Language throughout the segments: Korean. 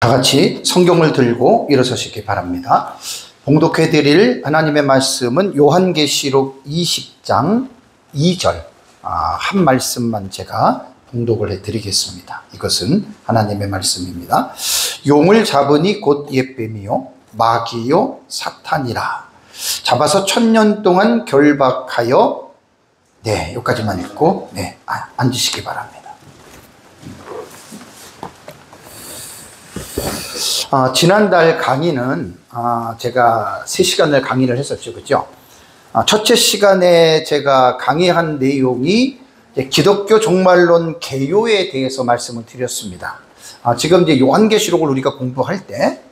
다 같이 성경을 들고 일어서시기 바랍니다. 봉독해 드릴 하나님의 말씀은 요한계시록 20장 2절 한 말씀만 제가 봉독을 해 드리겠습니다. 이것은 하나님의 말씀입니다. 용을 잡으니 곧 옛뱀이요 마귀요 사탄이라. 잡아서 1000년 동안 결박하여. 네, 여기까지만 읽고 앉으시기 바랍니다. 지난달 강의는 제가 3시간을 강의를 했었죠, 그죠? 첫째 시간에 제가 강의한 내용이 기독교 종말론 개요에 대해서 말씀을 드렸습니다. 지금 이제 요한계시록을 우리가 공부할 때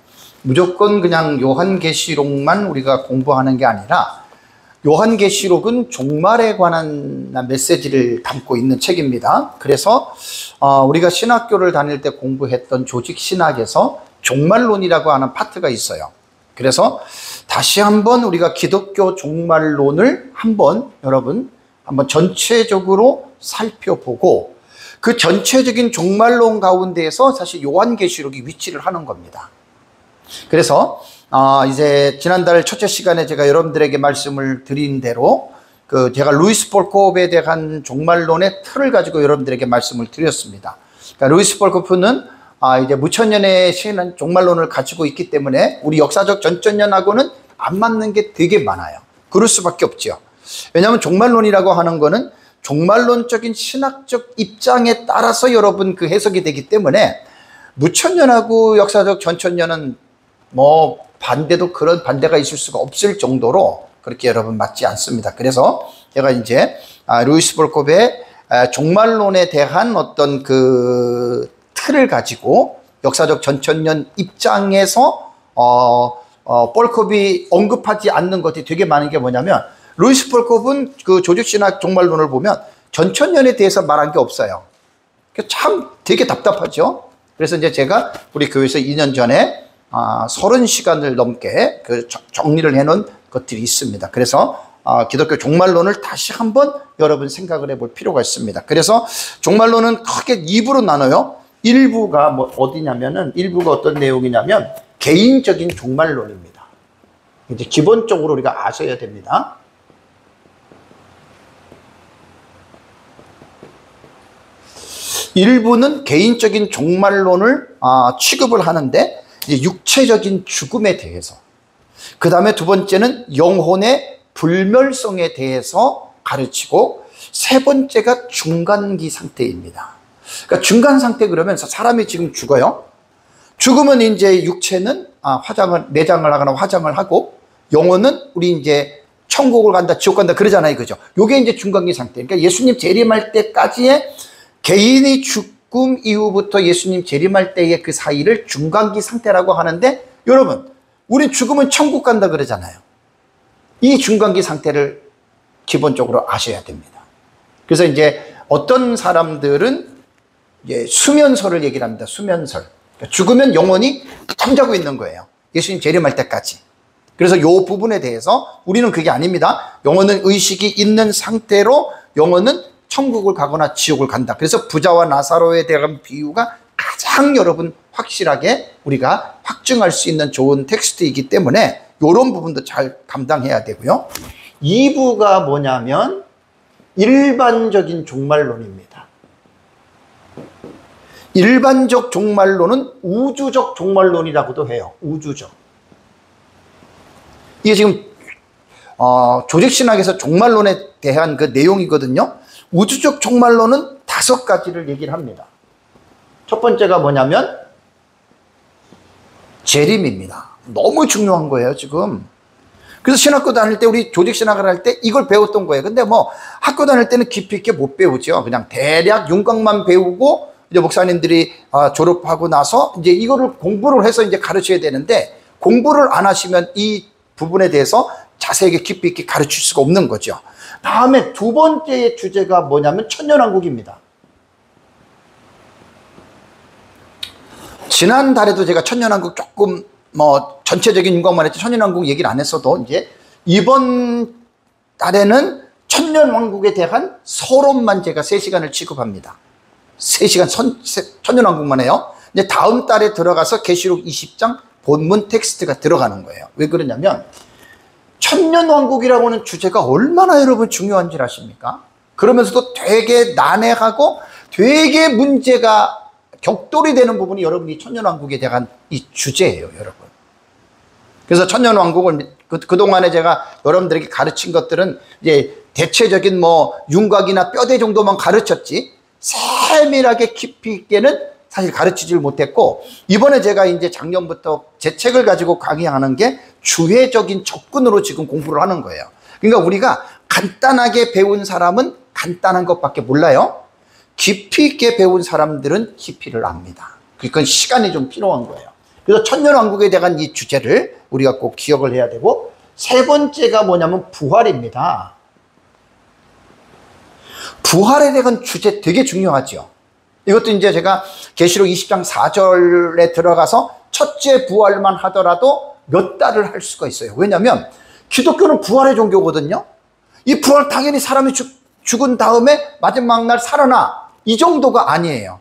무조건 그냥 요한계시록만 우리가 공부하는 게 아니라 요한계시록은 종말에 관한 메시지를 담고 있는 책입니다. 그래서 우리가 신학교를 다닐 때 공부했던 조직신학에서 종말론이라고 하는 파트가 있어요. 그래서 다시 한번 우리가 기독교 종말론을 한번 전체적으로 살펴보고 그 전체적인 종말론 가운데에서 사실 요한계시록이 위치를 하는 겁니다. 그래서 이제 지난달 첫째 시간에 제가 여러분들에게 말씀을 드린 대로 제가 루이스 폴코프에 대한 종말론의 틀을 가지고 여러분들에게 말씀을 드렸습니다. 그러니까 루이스 폴코프는 이제 무천년의 시간 종말론을 가지고 있기 때문에 우리 역사적 전천년하고는 안 맞는 게 되게 많아요. 그럴 수밖에 없죠. 왜냐하면 종말론이라고 하는 거는 종말론적인 신학적 입장에 따라서 여러분 그 해석이 되기 때문에 무천년하고 역사적 전천년은 반대도 그런 반대가 있을 수가 없을 정도로 그렇게 여러분 맞지 않습니다. 그래서 제가 이제 루이스 폴코프의 종말론에 대한 어떤 그 틀을 가지고 역사적 전천년 입장에서 폴코프이 언급하지 않는 것이 되게 많은 게 뭐냐면 루이스 폴코프는 그 조직신학 종말론을 보면 전천년에 대해서 말한 게 없어요. 참 되게 답답하죠. 그래서 이제 제가 우리 교회에서 2년 전에 30시간을 넘게 정리를 해놓은 것들이 있습니다. 그래서 기독교 종말론을 다시 한번 여러분 생각을 해볼 필요가 있습니다. 그래서 종말론은 크게 2부로 나눠요. 1부가 어디냐면은 1부가 어떤 내용이냐면 개인적인 종말론입니다. 이제 기본적으로 우리가 아셔야 됩니다. 일부는 개인적인 종말론을 취급을 하는데 이제 육체적인 죽음에 대해서, 그 다음에 두 번째는 영혼의 불멸성에 대해서 가르치고, 세 번째가 중간기 상태입니다. 그러니까 중간 상태 그러면 사람이 지금 죽어요. 죽으면 이제 육체는 내장을 하거나 화장을 하고, 영혼은 우리 이제 천국을 간다, 지옥 간다 그러잖아요, 그죠? 요게 이제 중간기 상태. 그러니까 예수님 재림할 때까지의 개인이 죽음 이후부터 예수님 재림할 때의 그 사이를 중간기 상태라고 하는데, 여러분, 우리 죽으면 천국 간다 그러잖아요. 이 중간기 상태를 기본적으로 아셔야 됩니다. 그래서 이제 어떤 사람들은 이제 수면설을 얘기를 합니다. 수면설. 그러니까 죽으면 영혼이 잠자고 있는 거예요. 예수님 재림할 때까지. 그래서 이 부분에 대해서 우리는 그게 아닙니다. 영혼은 의식이 있는 상태로 영혼은 천국을 가거나 지옥을 간다. 그래서 부자와 나사로에 대한 비유가 가장 여러분 확실하게 우리가 확증할 수 있는 좋은 텍스트이기 때문에 이런 부분도 잘 감당해야 되고요. 2부가 뭐냐면 일반적인 종말론입니다. 일반적 종말론은 우주적 종말론이라고도 해요. 우주적. 이게 지금 조직신학에서 종말론에 대한 그 내용이거든요. 우주적 종말론은 5가지를 얘기를 합니다. 첫 번째가 뭐냐면 재림입니다. 너무 중요한 거예요, 지금. 그래서 신학교 다닐 때 우리 조직신학을 할 때 이걸 배웠던 거예요. 근데 학교 다닐 때는 깊이 있게 못 배우죠. 그냥 대략 윤곽만 배우고 이제 목사님들이 졸업하고 나서 이제 이거를 공부를 해서 이제 가르쳐야 되는데, 공부를 안 하시면 이 부분에 대해서 자세하게 깊이 있게 가르칠 수가 없는 거죠. 다음에 두 번째 주제가 뭐냐면 천년왕국입니다. 지난달에도 제가 천년왕국 조금 전체적인 윤곽만 했지 천년왕국 얘기를 안 했어도 이제 이번 달에는 천년왕국에 대한 서론만 제가 3시간을 취급합니다. 3시간 천년왕국만 해요. 이제 다음 달에 들어가서 계시록 20장 본문 텍스트가 들어가는 거예요. 왜 그러냐면 천년왕국이라고 하는 주제가 얼마나 여러분 중요한지 아십니까? 그러면서도 되게 난해하고 되게 문제가 격돌이 되는 부분이 여러분 이 천년왕국에 대한 이 주제예요, 여러분. 그래서 천년왕국을 그동안에 제가 여러분들에게 가르친 것들은 이제 대체적인 뭐 윤곽이나 뼈대 정도만 가르쳤지 세밀하게 깊이 있게는 사실 가르치질 못했고, 이번에 제가 이제 작년부터 제 책을 가지고 강의하는 게 주회적인 접근으로 지금 공부를 하는 거예요. 그러니까 우리가 간단하게 배운 사람은 간단한 것밖에 몰라요. 깊이 있게 배운 사람들은 깊이를 압니다. 그건 시간이 좀 필요한 거예요. 그래서 천년왕국에 대한 이 주제를 우리가 꼭 기억을 해야 되고, 세 번째가 뭐냐면 부활입니다. 부활에 대한 주제 되게 중요하죠. 이것도 이제 제가 계시록 20장 4절에 들어가서 첫째 부활만 하더라도 몇 달을 할 수가 있어요. 왜냐하면 기독교는 부활의 종교거든요. 이 부활 당연히 사람이 죽은 다음에 마지막 날 살아나, 이 정도가 아니에요.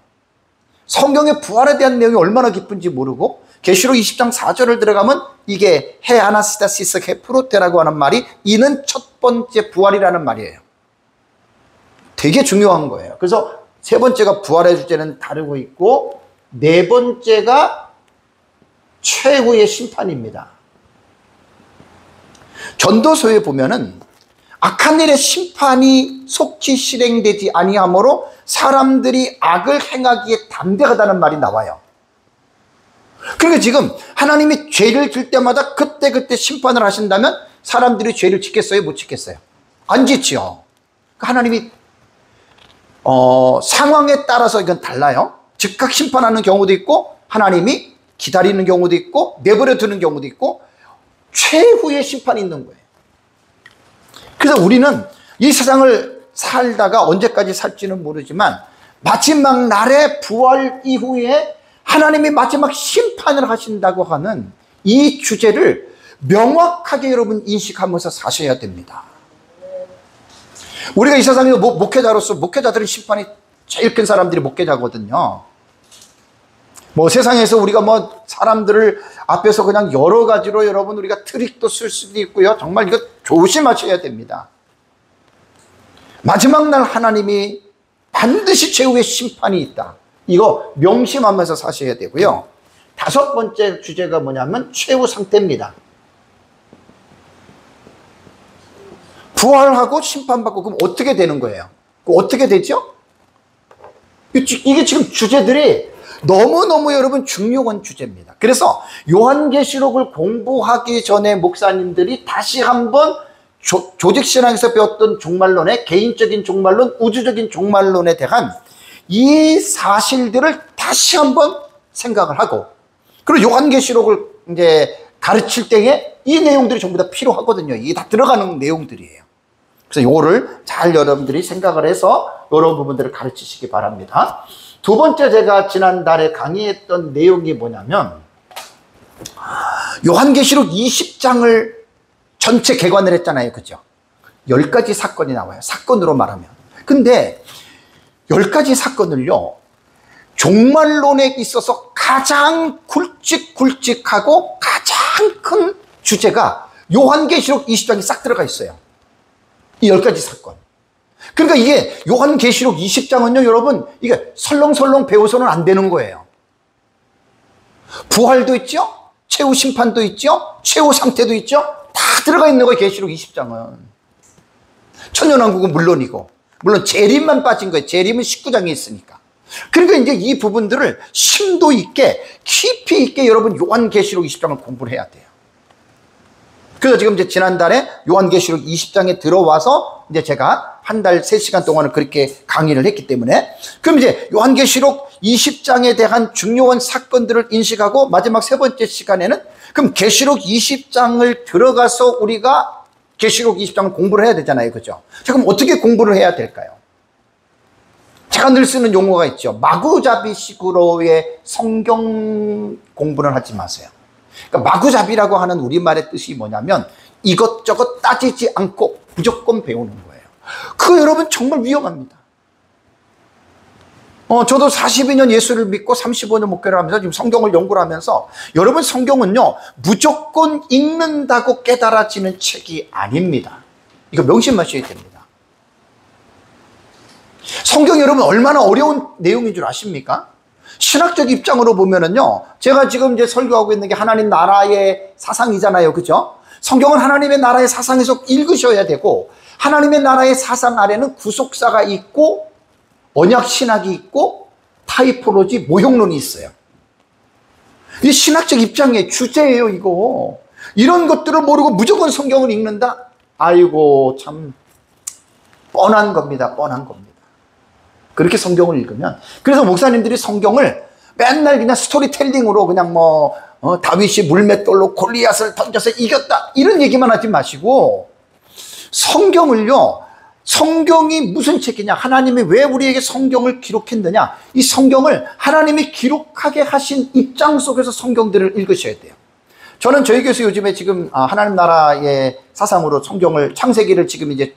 성경의 부활에 대한 내용이 얼마나 깊은지 모르고 계시록 20장 4절을 들어가면 이게 해 아나스타시스 헤프로테라고 하는 말이 이는 첫 번째 부활이라는 말이에요. 되게 중요한 거예요. 그래서 세 번째가 부활의 주제는 다르고 있고, 네 번째가 최후의 심판입니다. 전도서에 보면은 악한 일의 심판이 속히 실행되지 아니하므로 사람들이 악을 행하기에 담대하다는 말이 나와요. 그러니까 지금 하나님이 죄를 질 때마다 그때그때 심판을 하신다면 사람들이 죄를 짓겠어요? 못 짓겠어요? 안 짓지요. 하나님이 상황에 따라서 이건 달라요. 즉각 심판하는 경우도 있고, 하나님이 기다리는 경우도 있고, 내버려 두는 경우도 있고, 최후의 심판이 있는 거예요. 그래서 우리는 이 세상을 살다가 언제까지 살지는 모르지만 마지막 날의 부활 이후에 하나님이 마지막 심판을 하신다고 하는 이 주제를 명확하게 여러분 인식하면서 사셔야 됩니다. 우리가 이 세상에서 목회자로서, 목회자들은 심판이 제일 큰 사람들이 목회자거든요. 뭐 세상에서 우리가 뭐 사람들을 앞에서 그냥 여러 가지로 여러분 우리가 트릭도 쓸 수도 있고요. 정말 이거 조심하셔야 됩니다. 마지막 날 하나님이 반드시 최후의 심판이 있다. 이거 명심하면서 사셔야 되고요. 다섯 번째 주제가 뭐냐면 최후 상태입니다. 부활하고 심판받고 그럼 어떻게 되는 거예요? 어떻게 되죠? 이게 지금 주제들이 너무너무 여러분 중요한 주제입니다. 그래서 요한계시록을 공부하기 전에 목사님들이 다시 한번 조직신앙에서 배웠던 종말론의 개인적인 종말론, 우주적인 종말론에 대한 이 사실들을 다시 한번 생각을 하고, 그리고 요한계시록을 이제 가르칠 때에 이 내용들이 전부 다 필요하거든요. 이게 다 들어가는 내용들이에요. 그래서 요거를 잘 여러분들이 생각을 해서 이런 부분들을 가르치시기 바랍니다. 두 번째 제가 지난달에 강의했던 내용이 뭐냐면 요한계시록 20장을 전체 개관을 했잖아요. 그죠? 10가지 사건이 나와요. 사건으로 말하면. 근데 10가지 사건을요, 종말론에 있어서 가장 굵직굵직하고 가장 큰 주제가 요한계시록 20장이 싹 들어가 있어요. 이 10가지 사건. 그러니까 이게 요한계시록 20장은요, 여러분, 이게 설렁설렁 배워서는 안 되는 거예요. 부활도 있죠? 최후 심판도 있죠? 최후 상태도 있죠? 다 들어가 있는 거예요, 계시록 20장은. 천년왕국은 물론이고, 물론 재림만 빠진 거예요. 재림은 19장에 있으니까. 그러니까 이제 이 부분들을 심도 있게, 깊이 있게 여러분 요한계시록 20장을 공부를 해야 돼요. 그래서 지금 이제 지난달에 요한계시록 20장에 들어와서 이제 제가 한 달 3시간 동안을 그렇게 강의를 했기 때문에, 그럼 이제 요한계시록 20장에 대한 중요한 사건들을 인식하고 마지막 세 번째 시간에는 그럼 계시록 20장을 들어가서 우리가 계시록 20장을 공부를 해야 되잖아요. 그죠? 자, 그럼 어떻게 공부를 해야 될까요? 제가 늘 쓰는 용어가 있죠. 마구잡이식으로의 성경 공부는 하지 마세요. 그러니까 마구잡이라고 하는 우리말의 뜻이 뭐냐면 이것저것 따지지 않고 무조건 배우는 거예요. 그거 여러분 정말 위험합니다. 저도 42년 예수를 믿고 35년 목회를 하면서 지금 성경을 연구를 하면서, 여러분, 성경은요 무조건 읽는다고 깨달아지는 책이 아닙니다. 이거 명심하셔야 됩니다. 성경이 여러분 얼마나 어려운 내용인 줄 아십니까? 신학적 입장으로 보면은요, 제가 지금 이제 설교하고 있는 게 하나님 나라의 사상이잖아요, 그죠? 성경은 하나님의 나라의 사상에서 읽으셔야 되고, 하나님의 나라의 사상 아래는 구속사가 있고 언약 신학이 있고 타이포로지 모형론이 있어요. 이 신학적 입장의 주제예요, 이거. 이런 것들을 모르고 무조건 성경을 읽는다? 아이고, 참 뻔한 겁니다. 뻔한 겁니다. 그렇게 성경을 읽으면. 그래서 목사님들이 성경을 맨날 그냥 스토리텔링으로 그냥 다윗이 물맷돌로 골리앗을 던져서 이겼다, 이런 얘기만 하지 마시고, 성경을요, 성경이 무슨 책이냐, 하나님이 왜 우리에게 성경을 기록했느냐, 이 성경을 하나님이 기록하게 하신 입장 속에서 성경들을 읽으셔야 돼요. 저는 저희 교회에서 요즘에 지금 하나님 나라의 사상으로 성경을, 창세기를 지금 이제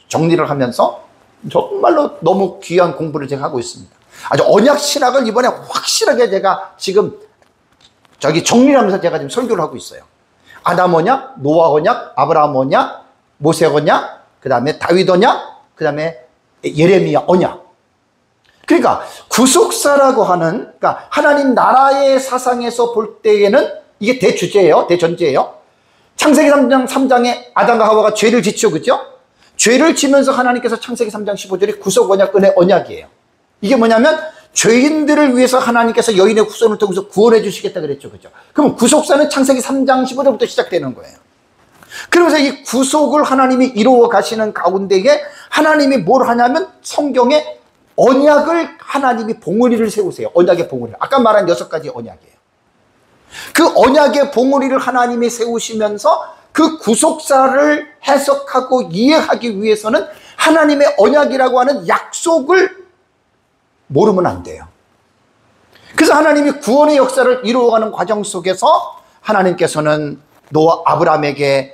정리를 하면서 정말로 너무 귀한 공부를 제가 하고 있습니다. 아주 언약 신학을 이번에 확실하게 제가 지금 정리를 하면서 제가 지금 설교를 하고 있어요. 아담 언약, 노아 언약, 아브라함 언약, 모세 언약, 그 다음에 다윗 언약, 그 다음에 예레미야 언약. 그러니까 구속사라고 하는, 그러니까 하나님 나라의 사상에서 볼 때에는 이게 대주제예요, 대전제예요. 창세기 3장 3장에 아담과 하와가 죄를 짓죠, 그죠? 죄를 지면서 하나님께서 창세기 3장 15절에 구속 언약, 은혜 언약이에요. 이게 뭐냐면 죄인들을 위해서 하나님께서 여인의 후손을 통해서 구원해 주시겠다 그랬죠, 그죠? 그럼 구속사는 창세기 3장 15절부터 시작되는 거예요. 그러면서 이 구속을 하나님이 이루어 가시는 가운데에 하나님이 뭘 하냐면 성경에 언약을, 하나님이 봉우리를 세우세요. 언약의 봉우리. 아까 말한 6가지 언약이에요. 그 언약의 봉우리를 하나님이 세우시면서 그 구속사를 해석하고 이해하기 위해서는 하나님의 언약이라고 하는 약속을 모르면 안 돼요. 그래서 하나님이 구원의 역사를 이루어가는 과정 속에서 하나님께서는 아브라함에게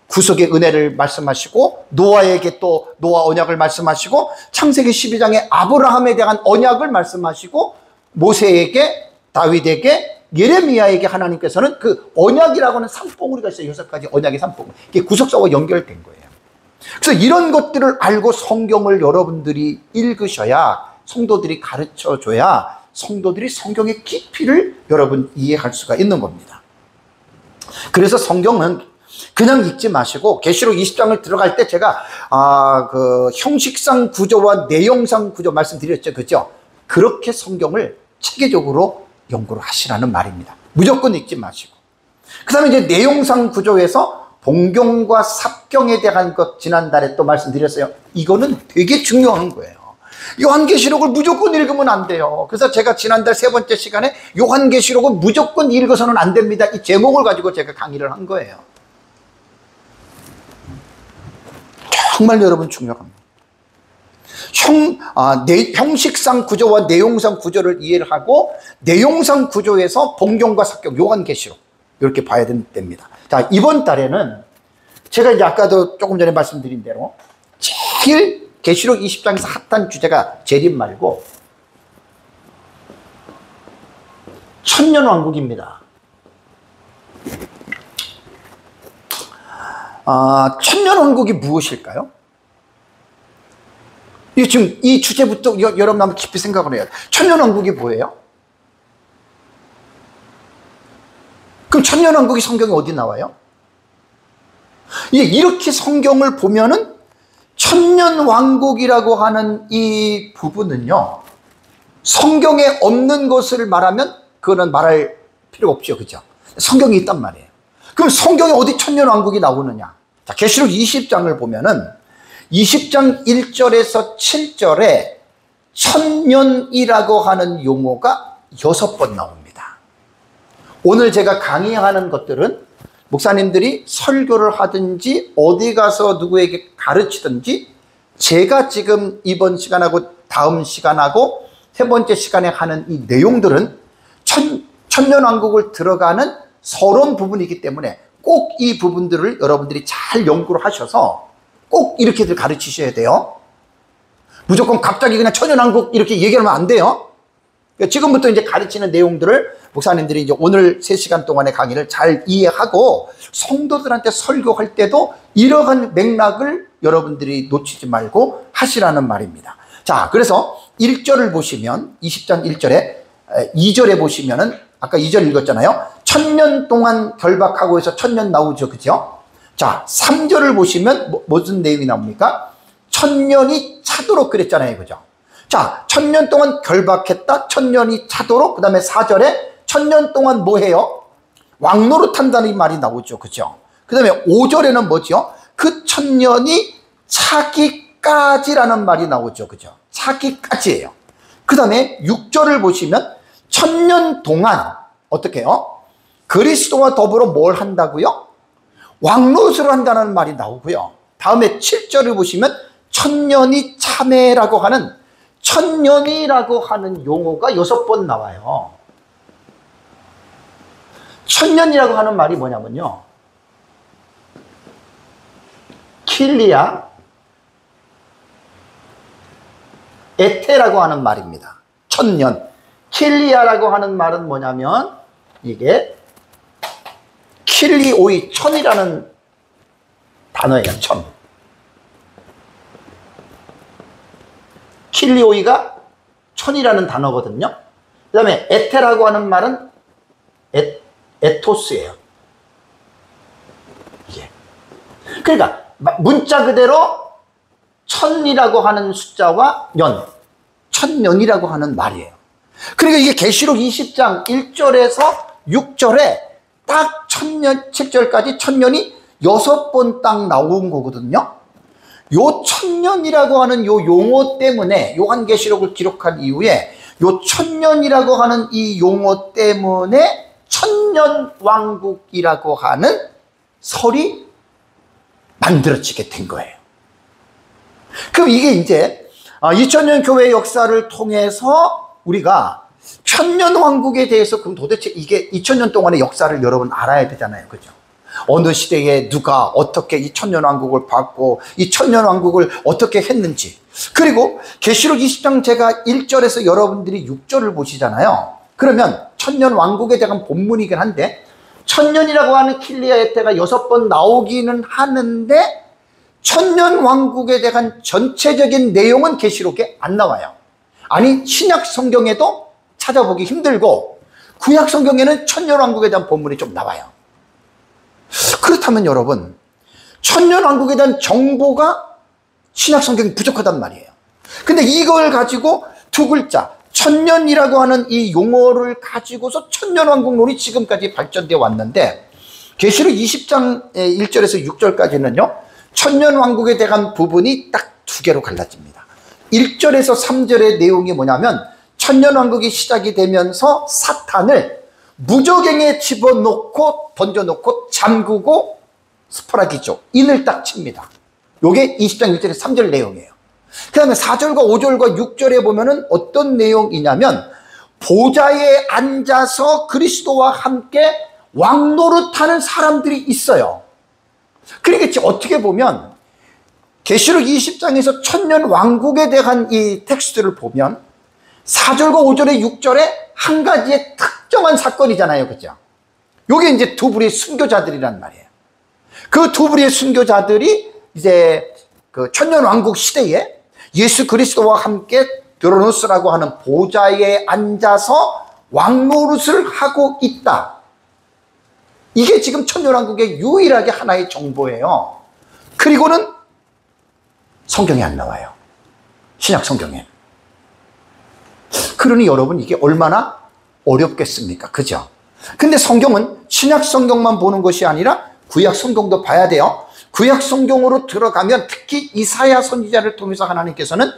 구속의 은혜를 말씀하시고, 노아에게 또 노아 언약을 말씀하시고, 창세기 12장에 아브라함에 대한 언약을 말씀하시고, 모세에게, 다윗에게, 예레미야에게 하나님께서는 그 언약이라고 하는 산봉우리가 있어요. 6가지 언약의 산봉우리. 이게 구속사와 연결된 거예요. 그래서 이런 것들을 알고 성경을 여러분들이 읽으셔야, 성도들이 가르쳐줘야 성도들이 성경의 깊이를 여러분 이해할 수가 있는 겁니다. 그래서 성경은 그냥 읽지 마시고, 계시록 20장을 들어갈 때 제가 그 형식상 구조와 내용상 구조 말씀드렸죠, 그죠? 그렇게 성경을 체계적으로 연구를 하시라는 말입니다. 무조건 읽지 마시고. 그 다음에 이제 내용상 구조에서 봉경과 삽경에 대한 것 지난달에 또 말씀드렸어요. 이거는 되게 중요한 거예요. 요한계시록을 무조건 읽으면 안 돼요. 그래서 제가 지난달 3번째 시간에 요한계시록을 무조건 읽어서는 안 됩니다, 이 제목을 가지고 제가 강의를 한 거예요. 정말 여러분 중요합니다. 형식상 구조와 내용상 구조를 이해를 하고, 내용상 구조에서 봉경과 삽경, 요한계시록 이렇게 봐야 됩니다. 자, 이번 달에는 제가 이제 아까도 조금 전에 말씀드린 대로 제일 계시록 20장에서 핫한 주제가 재림 말고 천년왕국입니다. 천년왕국이 무엇일까요? 지금 이 주제부터 여러분 한번 깊이 생각을 해야 돼요. 천년왕국이 뭐예요? 그럼 천년왕국이 성경에 어디 나와요? 이렇게 성경을 보면은 천년왕국이라고 하는 이 부분은요, 성경에 없는 것을 말하면 그거는 말할 필요가 없죠, 그죠? 성경에 있단 말이에요. 그럼 성경에 어디 천년왕국이 나오느냐? 자, 계시록 20장을 보면은 20장 1절에서 7절에 천년이라고 하는 용어가 6번 나옵니다. 오늘 제가 강의하는 것들은 목사님들이 설교를 하든지 어디 가서 누구에게 가르치든지, 제가 지금 이번 시간하고 다음 시간하고 3번째 시간에 하는 이 내용들은 천년왕국을 들어가는 서론 부분이기 때문에 꼭 이 부분들을 여러분들이 잘 연구를 하셔서 꼭 이렇게들 가르치셔야 돼요. 무조건 갑자기 그냥 천연왕국 이렇게 얘기하면 안 돼요. 그러니까 지금부터 이제 가르치는 내용들을 목사님들이 이제 오늘 3시간 동안의 강의를 잘 이해하고 성도들한테 설교할 때도 이러한 맥락을 여러분들이 놓치지 말고 하시라는 말입니다. 자, 그래서 1절을 보시면 20장 1절에 2절에 보시면은 아까 2절 읽었잖아요. 1000년 동안 결박하고 해서 1000년 나오죠. 그죠? 자, 3절을 보시면 무슨 내용이 나옵니까? 1000년이 차도록 그랬잖아요. 그죠? 자, 1000년 동안 결박했다. 1000년이 차도록. 그 다음에 4절에 1000년 동안 뭐 해요? 왕노릇 한다는 말이 나오죠. 그죠? 그 다음에 5절에는 뭐죠? 그 1000년이 차기까지라는 말이 나오죠. 그죠? 차기까지예요. 그 다음에 6절을 보시면 1000년 동안 어떻게 해요? 그리스도와 더불어 뭘 한다고요? 왕노릇을 한다는 말이 나오고요. 다음에 7절을 보시면 1000년이 참회라고 하는 1000년이라고 하는 용어가 6번 나와요. 1000년이라고 하는 말이 뭐냐면요, 킬리아 에테라고 하는 말입니다. 1000년. 킬리아라고 하는 말은 뭐냐면 이게 킬리오이, 천이라는 단어예요. 천. 킬리오이가 천이라는 단어거든요. 그 다음에 에테라고 하는 말은 에토스예요. 이게. 그러니까 문자 그대로 천이라고 하는 숫자와 년, 천년이라고 하는 말이에요. 그러니까 이게 계시록 20장 1절에서 6절에 딱 1000년, 7절까지 1000년이 6번 딱 나온 거거든요. 요 1000년이라고 하는 요 용어 때문에, 요한계시록을 기록한 이후에 요 1000년이라고 하는 이 용어 때문에 천년왕국이라고 하는 설이 만들어지게 된 거예요. 그럼 이게 이제 2000년 교회 역사를 통해서 우리가 천년왕국에 대해서 그럼 도대체 이게 2000년 동안의 역사를 여러분 알아야 되잖아요. 그죠? 어느 시대에 누가 어떻게 이 천년왕국을 받고 이 천년왕국을 어떻게 했는지, 그리고 계시록 20장 제가 1절에서 여러분들이 6절을 보시잖아요. 그러면 천년왕국에 대한 본문이긴 한데 천년이라고 하는 킬리아에테가 6번 나오기는 하는데 천년왕국에 대한 전체적인 내용은 계시록에 안 나와요. 아니, 신약 성경에도 찾아보기 힘들고 구약 성경에는 천년왕국에 대한 본문이 좀 나와요. 그렇다면 여러분, 천년왕국에 대한 정보가 신약 성경이 부족하단 말이에요. 근데 이걸 가지고 두 글자 천년이라고 하는 이 용어를 가지고서 천년왕국론이 지금까지 발전되어 왔는데 계시록 20장 1절에서 6절까지는요 천년왕국에 대한 부분이 딱 두 개로 갈라집니다. 1절에서 3절의 내용이 뭐냐면 천년왕국이 시작이 되면서 사탄을 무저갱에 집어넣고 던져놓고 잠그고 스포라기죠, 인을 딱 칩니다. 요게 20장 1절에서 3절 내용이에요. 그 다음에 4절과 5절과 6절에 보면은 어떤 내용이냐면 보좌에 앉아서 그리스도와 함께 왕노릇하는 사람들이 있어요. 그러니까 어떻게 보면 계시록 20장에서 천년 왕국에 대한 이 텍스트를 보면 4절과 5절에 6절에 한 가지의 특정한 사건이잖아요. 그죠? 요게 이제 두 부류의 순교자들이란 말이에요. 그 두 부류의 순교자들이 이제 그 천년 왕국 시대에 예수 그리스도와 함께 드로노스라고 하는 보좌에 앉아서 왕노릇을 하고 있다. 이게 지금 천년왕국의 유일하게 하나의 정보예요. 그리고는 성경에 안 나와요. 신약 성경에. 그러니 여러분 이게 얼마나 어렵겠습니까? 그죠? 근데 성경은 신약 성경만 보는 것이 아니라 구약 성경도 봐야 돼요. 구약 성경으로 들어가면 특히 이사야 선지자를 통해서 하나님께서는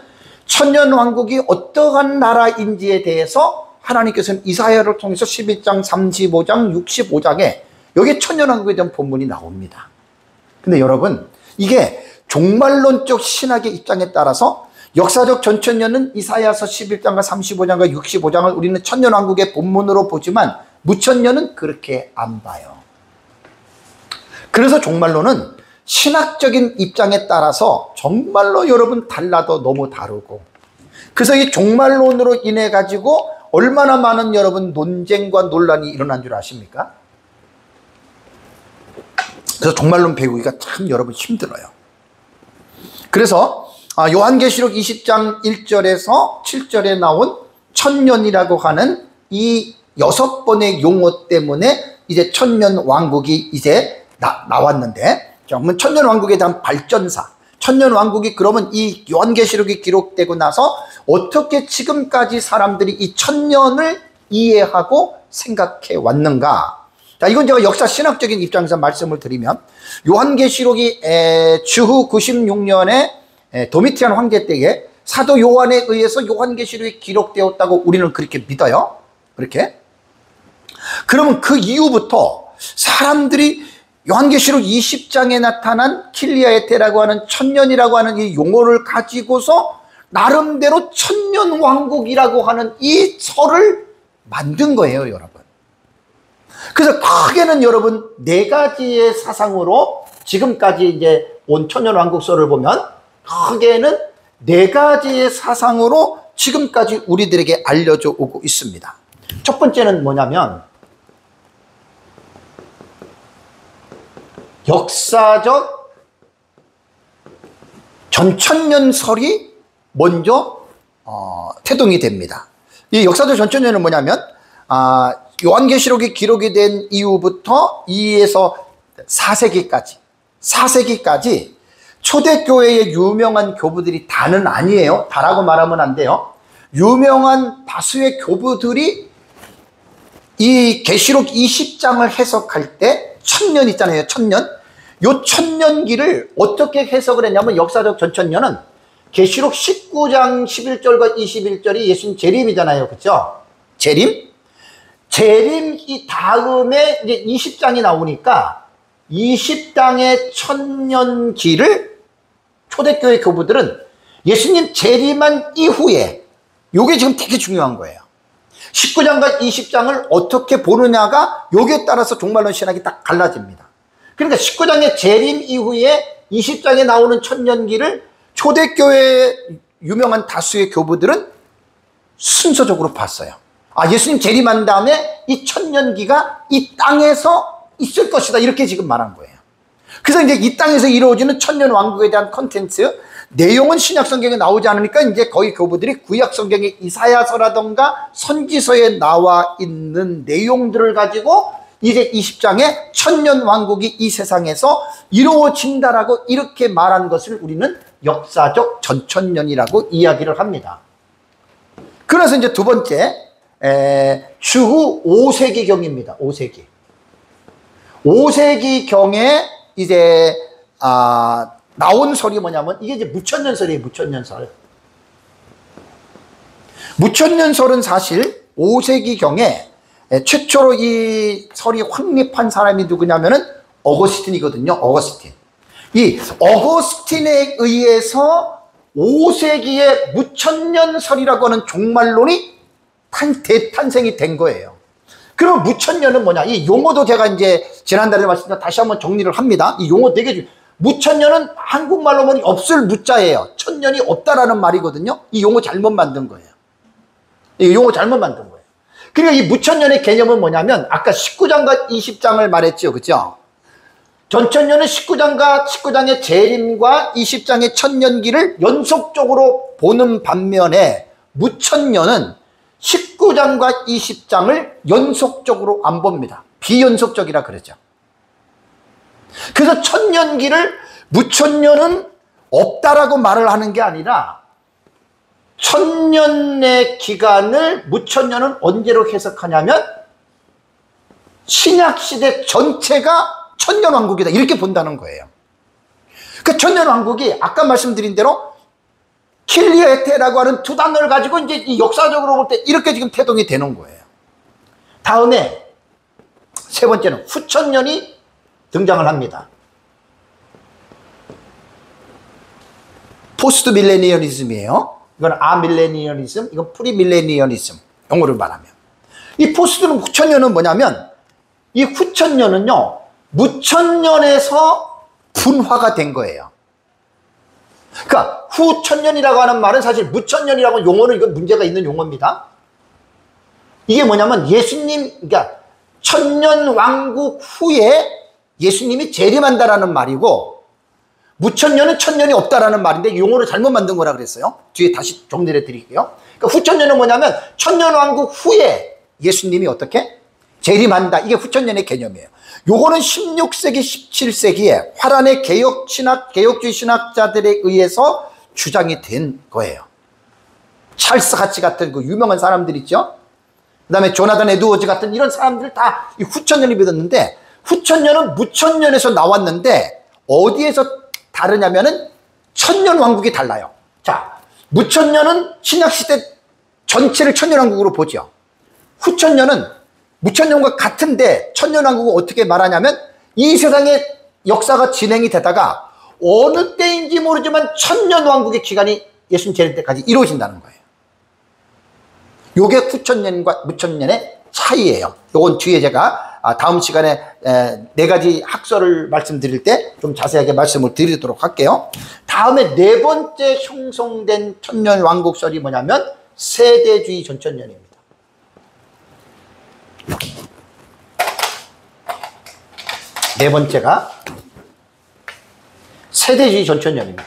천년왕국이 어떠한 나라인지에 대해서 하나님께서는 이사야를 통해서 11장, 35장, 65장에 여기에 천년왕국에 대한 본문이 나옵니다. 근데 여러분 이게 종말론적 신학의 입장에 따라서 역사적 전천년은 이사야서 11장과 35장과 65장을 우리는 천년왕국의 본문으로 보지만 무천년은 그렇게 안 봐요. 그래서 종말론은 신학적인 입장에 따라서 정말로 여러분 달라도 너무 다르고, 그래서 이 종말론으로 인해 가지고 얼마나 많은 여러분 논쟁과 논란이 일어난 줄 아십니까? 그래서 종말론 배우기가 참 여러분 힘들어요. 그래서 요한계시록 20장 1절에서 7절에 나온 천년이라고 하는 이 6번의 용어 때문에 이제 천년 왕국이 이제 나왔는데, 그러면 천년 왕국에 대한 발전사, 천년 왕국이 그러면 이 요한계시록이 기록되고 나서 어떻게 지금까지 사람들이 이 천년을 이해하고 생각해 왔는가? 자, 이건 제가 역사 신학적인 입장에서 말씀을 드리면, 요한계시록이 주후 96년에 도미티안 황제 때에 사도 요한에 의해서 요한계시록이 기록되었다고 우리는 그렇게 믿어요. 그렇게. 그러면 그 이후부터 사람들이 요한계시록 20장에 나타난 킬리아에테라고 하는 천년이라고 하는 이 용어를 가지고서 나름대로 천년왕국이라고 하는 이 설을 만든 거예요, 여러분. 그래서 크게는 여러분 4가지의 사상으로 지금까지 이제 온 천년왕국설을 보면 크게는 4가지의 사상으로 지금까지 우리들에게 알려져 오고 있습니다. 첫 번째는 뭐냐면, 역사적 전천년설이 먼저 태동이 됩니다. 이 역사적 전천년은 뭐냐면, 요한계시록이 기록이 된 이후부터 2에서 4세기까지 초대교회의 유명한 교부들이 다는 아니에요. 다라고 말하면 안 돼요. 유명한 다수의 교부들이 이 계시록 20장을 해석할 때 천년 있잖아요. 천년. 요 천년기를 어떻게 해석을 했냐면, 역사적 전천년은 계시록 19장 11절과 21절이 예수님 재림이잖아요. 그렇죠? 재림 이 다음에 이제 20장이 나오니까 20장의 천년기를 초대교회 교부들은 예수님 재림한 이후에, 요게 지금 되게 중요한 거예요. 19장과 20장을 어떻게 보느냐가 요게 따라서 종말론 신학이 딱 갈라집니다. 그러니까 19장의 재림 이후에 20장에 나오는 천년기를 초대교회의 유명한 다수의 교부들은 순서적으로 봤어요. 예수님 재림한 다음에 이 천년기가 이 땅에서 있을 것이다, 이렇게 지금 말한 거예요. 그래서 이제 이 땅에서 이루어지는 천년 왕국에 대한 컨텐츠, 내용은 신약 성경에 나오지 않으니까 이제 거의 교부들이 구약 성경의 이사야서라던가 선지서에 나와 있는 내용들을 가지고 이제 20장에 천년 왕국이 이 세상에서 이루어진다라고 이렇게 말한 것을 우리는 역사적 전천년이라고 이야기를 합니다. 그래서 이제 두 번째, 주후 5세기경입니다. 5세기경에 이제 나온 설이 뭐냐면, 이게 이제 무천년설이에요. 무천년설은 사실 5세기경에 최초로 이 설이 확립한 사람이 누구냐면은 어거스틴이거든요. 이 어거스틴에 의해서 5세기의 무천년설이라고 하는 종말론이 대탄생이 된 거예요. 그럼 무천년은 뭐냐? 이 용어도 제가 이제 지난달에 말씀드렸지만 다시 한번 정리를 합니다. 이 용어 되게 무천년은 한국말로 보니 없을 무자예요. 천년이 없다라는 말이거든요. 이 용어 잘못 만든 거예요. 그러니까 이 무천년의 개념은 뭐냐면, 아까 19장과 20장을 말했죠. 그죠? 전천년은 19장의 재림과 20장의 천년기를 연속적으로 보는 반면에, 무천년은 19장과 20장을 연속적으로 안 봅니다. 비연속적이라 그러죠. 그래서 천년기를 무천년은 없다라고 말을 하는 게 아니라, 천년의 기간을 무천년은 언제로 해석하냐면, 신약시대 전체가 천년왕국이다, 이렇게 본다는 거예요. 그 천년왕국이 아까 말씀드린 대로 킬리에테라고 하는 두 단어를 가지고 이제 이 역사적으로 볼 때 이렇게 지금 태동이 되는 거예요. 다음에 세 번째는 후천년이 등장을 합니다. 포스트 밀레니얼리즘이에요. 이건 아밀레니얼리즘, 이건 프리밀레니얼리즘, 영어를 말하면. 이 포스트는 후천년은 뭐냐면, 이 후천년은요, 무천년에서 분화가 된 거예요. 그러니까 후천년이라고 하는 말은 사실 무천년이라고 용어는 이건 문제가 있는 용어입니다. 이게 뭐냐면 예수님, 그러니까 천년왕국 후에 예수님이 재림한다라는 말이고, 무천년은 천년이 없다라는 말인데 용어를 잘못 만든 거라 그랬어요. 뒤에 다시 정리해 드릴게요. 그러니까 후천년은 뭐냐면 천년왕국 후에 예수님이 어떻게? 재림한다. 이게 후천년의 개념이에요. 요거는 16세기, 17세기에 화란의 개혁주의 신학자들에 의해서 주장이 된 거예요. 찰스 하치 같은 그 유명한 사람들 있죠? 그 다음에 조나단 에드워즈 같은 이런 사람들 다 이 후천년을 믿었는데, 후천년은 무천년에서 나왔는데 어디에서 다르냐면은 천년왕국이 달라요. 자, 무천년은 신약시대 전체를 천년왕국으로 보죠. 후천년은 무천년과 같은데 천년왕국을 어떻게 말하냐면 이 세상의 역사가 진행이 되다가 어느 때인지 모르지만 천년왕국의 기간이 예수님 재림 때까지 이루어진다는 거예요. 요게 후천년과 무천년의 차이예요. 요건 뒤에 제가 다음 시간에 네 가지 학설을 말씀드릴 때 좀 자세하게 말씀을 드리도록 할게요. 다음에 네 번째 형성된 천년왕국설이 뭐냐면 세대주의 전천년입니다. 네 번째가 세대주의 전천년입니다.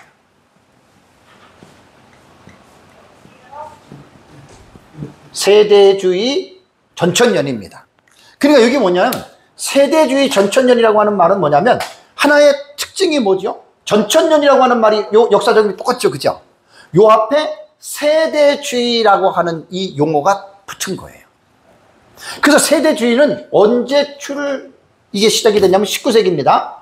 세대주의 전천년입니다. 그러니까 여기 뭐냐면 세대주의 전천년이라고 하는 말은 뭐냐면 하나의 특징이 뭐죠? 전천년이라고 하는 말이 요 역사적으로 똑같죠, 그죠? 요 앞에 세대주의라고 하는 이 용어가 붙은 거예요. 그래서 세대주의는 언제 이게 시작이 됐냐면 19세기입니다.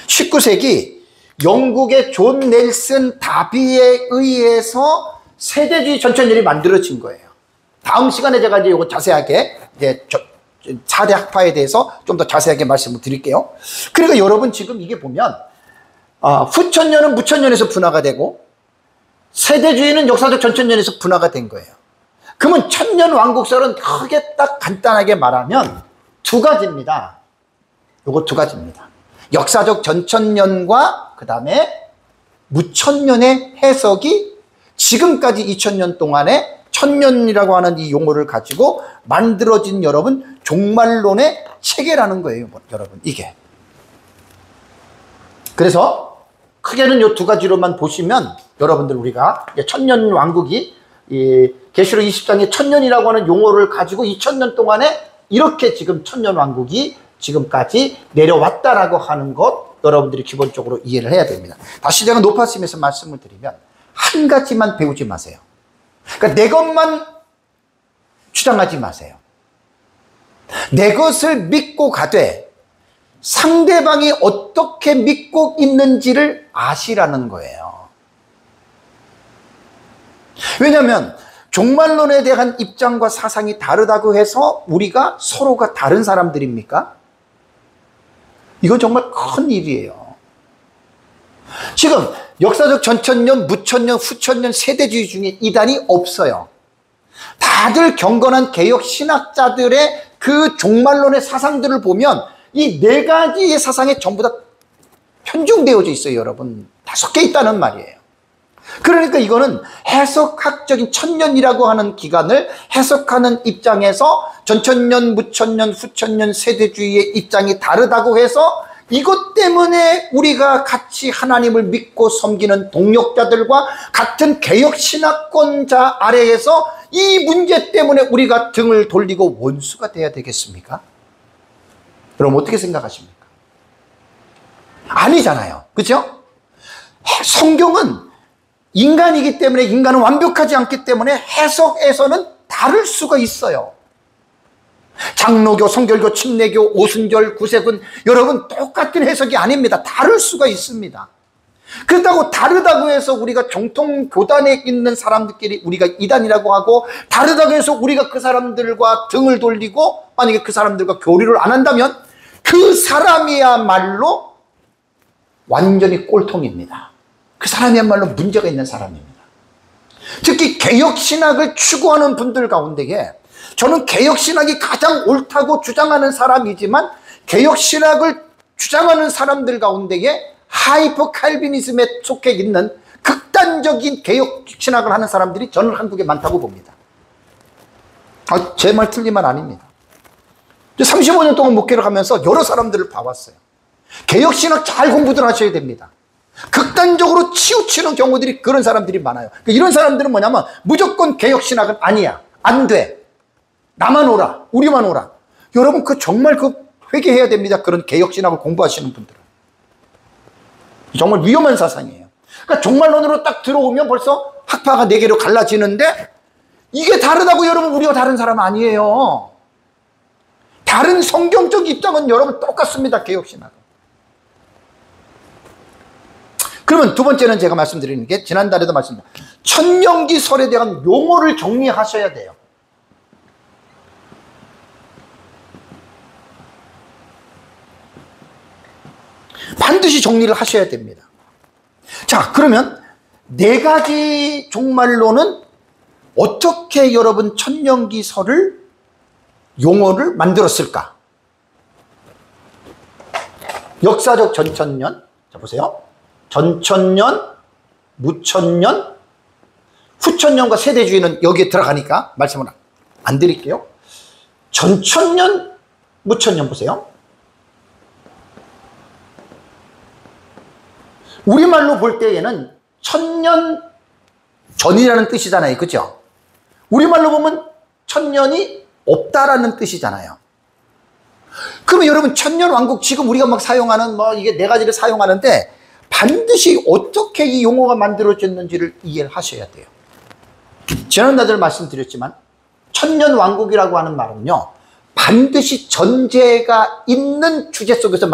19세기 영국의 존 넬슨 다비에 의해서 세대주의 전천년이 만들어진 거예요. 다음 시간에 제가 이제 이거 자세하게 이제 4대 학파에 대해서 좀 더 자세하게 말씀을 드릴게요. 그러니까 여러분 지금 이게 보면 후천년은 무천년에서 분화가 되고 세대주의는 역사적 전천년에서 분화가 된 거예요. 그러면 천년왕국설은 크게 딱 간단하게 말하면 두 가지입니다. 요거 두 가지입니다. 역사적 전천년과 그 다음에 무천년의 해석이 지금까지 2000년 동안에 천년이라고 하는 이 용어를 가지고 만들어진 여러분 종말론의 체계라는 거예요. 여러분 이게. 그래서 크게는 이 두 가지로만 보시면 여러분들 우리가 천년왕국이 계시록 20장에 천년이라고 하는 용어를 가지고 2000년 동안에 이렇게 지금 천년왕국이 지금까지 내려왔다라고 하는 것 여러분들이 기본적으로 이해를 해야 됩니다. 다시 제가 높았음에서 말씀을 드리면 한 가지만 배우지 마세요. 그러니까 내 것만 주장하지 마세요. 내 것을 믿고 가되 상대방이 어떻게 믿고 있는지를 아시라는 거예요. 왜냐하면 종말론에 대한 입장과 사상이 다르다고 해서 우리가 서로가 다른 사람들입니까? 이건 정말 큰 일이에요. 지금 역사적 전천년, 무천년, 후천년 세대주의 중에 이단이 없어요. 다들 경건한 개혁 신학자들의 그 종말론의 사상들을 보면 이 네 가지의 사상에 전부 다 편중되어져 있어요, 여러분. 5개 있다는 말이에요. 그러니까 이거는 해석학적인 천년이라고 하는 기간을 해석하는 입장에서 전천년, 무천년, 후천년 세대주의의 입장이 다르다고 해서 이것 때문에 우리가 같이 하나님을 믿고 섬기는 동력자들과 같은 개혁신학권자 아래에서 이 문제 때문에 우리가 등을 돌리고 원수가 돼야 되겠습니까? 여러분 어떻게 생각하십니까? 아니잖아요. 그렇죠? 성경은 인간이기 때문에 인간은 완벽하지 않기 때문에 해석에서는 다를 수가 있어요. 장로교, 성결교, 침례교, 오순절, 구세군 여러분 똑같은 해석이 아닙니다. 다를 수가 있습니다. 그렇다고 다르다고 해서 우리가 정통 교단에 있는 사람들끼리 우리가 이단이라고 하고 다르다고 해서 우리가 그 사람들과 등을 돌리고 만약에 그 사람들과 교류를 안 한다면 그 사람이야말로 완전히 꼴통입니다. 그 사람이야말로 문제가 있는 사람입니다. 특히 개혁신학을 추구하는 분들 가운데에 저는 개혁신학이 가장 옳다고 주장하는 사람이지만 개혁신학을 주장하는 사람들 가운데에 하이퍼 칼비니즘에 속해 있는 극단적인 개혁 신학을 하는 사람들이 저는 한국에 많다고 봅니다. 제 말 틀린 말 아닙니다. 35년 동안 목회를 하면서 여러 사람들을 봐왔어요. 개혁 신학 잘 공부들 하셔야 됩니다. 극단적으로 치우치는 경우들이 그런 사람들이 많아요. 이런 사람들은 뭐냐면 무조건 개혁 신학은 아니야. 안 돼. 나만 오라. 우리만 오라. 여러분 정말 회개해야 됩니다. 그런 개혁 신학을 공부하시는 분들은. 정말 위험한 사상이에요. 그러니까 종말론으로 딱 들어오면 벌써 학파가 4개로 갈라지는데 이게 다르다고 여러분 우리가 다른 사람 아니에요. 다른 성경적 입장은 여러분 똑같습니다. 개혁 신학은. 그러면 두 번째는 제가 말씀드리는 게 지난달에도 말씀드렸습니다. 천년기설에 대한 용어를 정리하셔야 돼요. 반드시 정리를 하셔야 됩니다. 자, 그러면 4가지 종말론은 어떻게 여러분 천년기설을 용어를 만들었을까? 역사적 전천년. 자, 보세요. 전천년, 무천년, 후천년과 세대주의는 여기에 들어가니까 말씀을 안 드릴게요. 전천년, 무천년 보세요. 우리말로 볼 때에는 천년 전이라는 뜻이잖아요. 그죠? 우리말로 보면 천년이 없다라는 뜻이잖아요. 그러면 여러분 천년왕국 지금 우리가 막 사용하는 이게 4가지를 사용하는데 반드시 어떻게 이 용어가 만들어졌는지를 이해를 하셔야 돼요. 지난날들 말씀드렸지만 천년왕국이라고 하는 말은요 반드시 전제가 있는 주제 속에서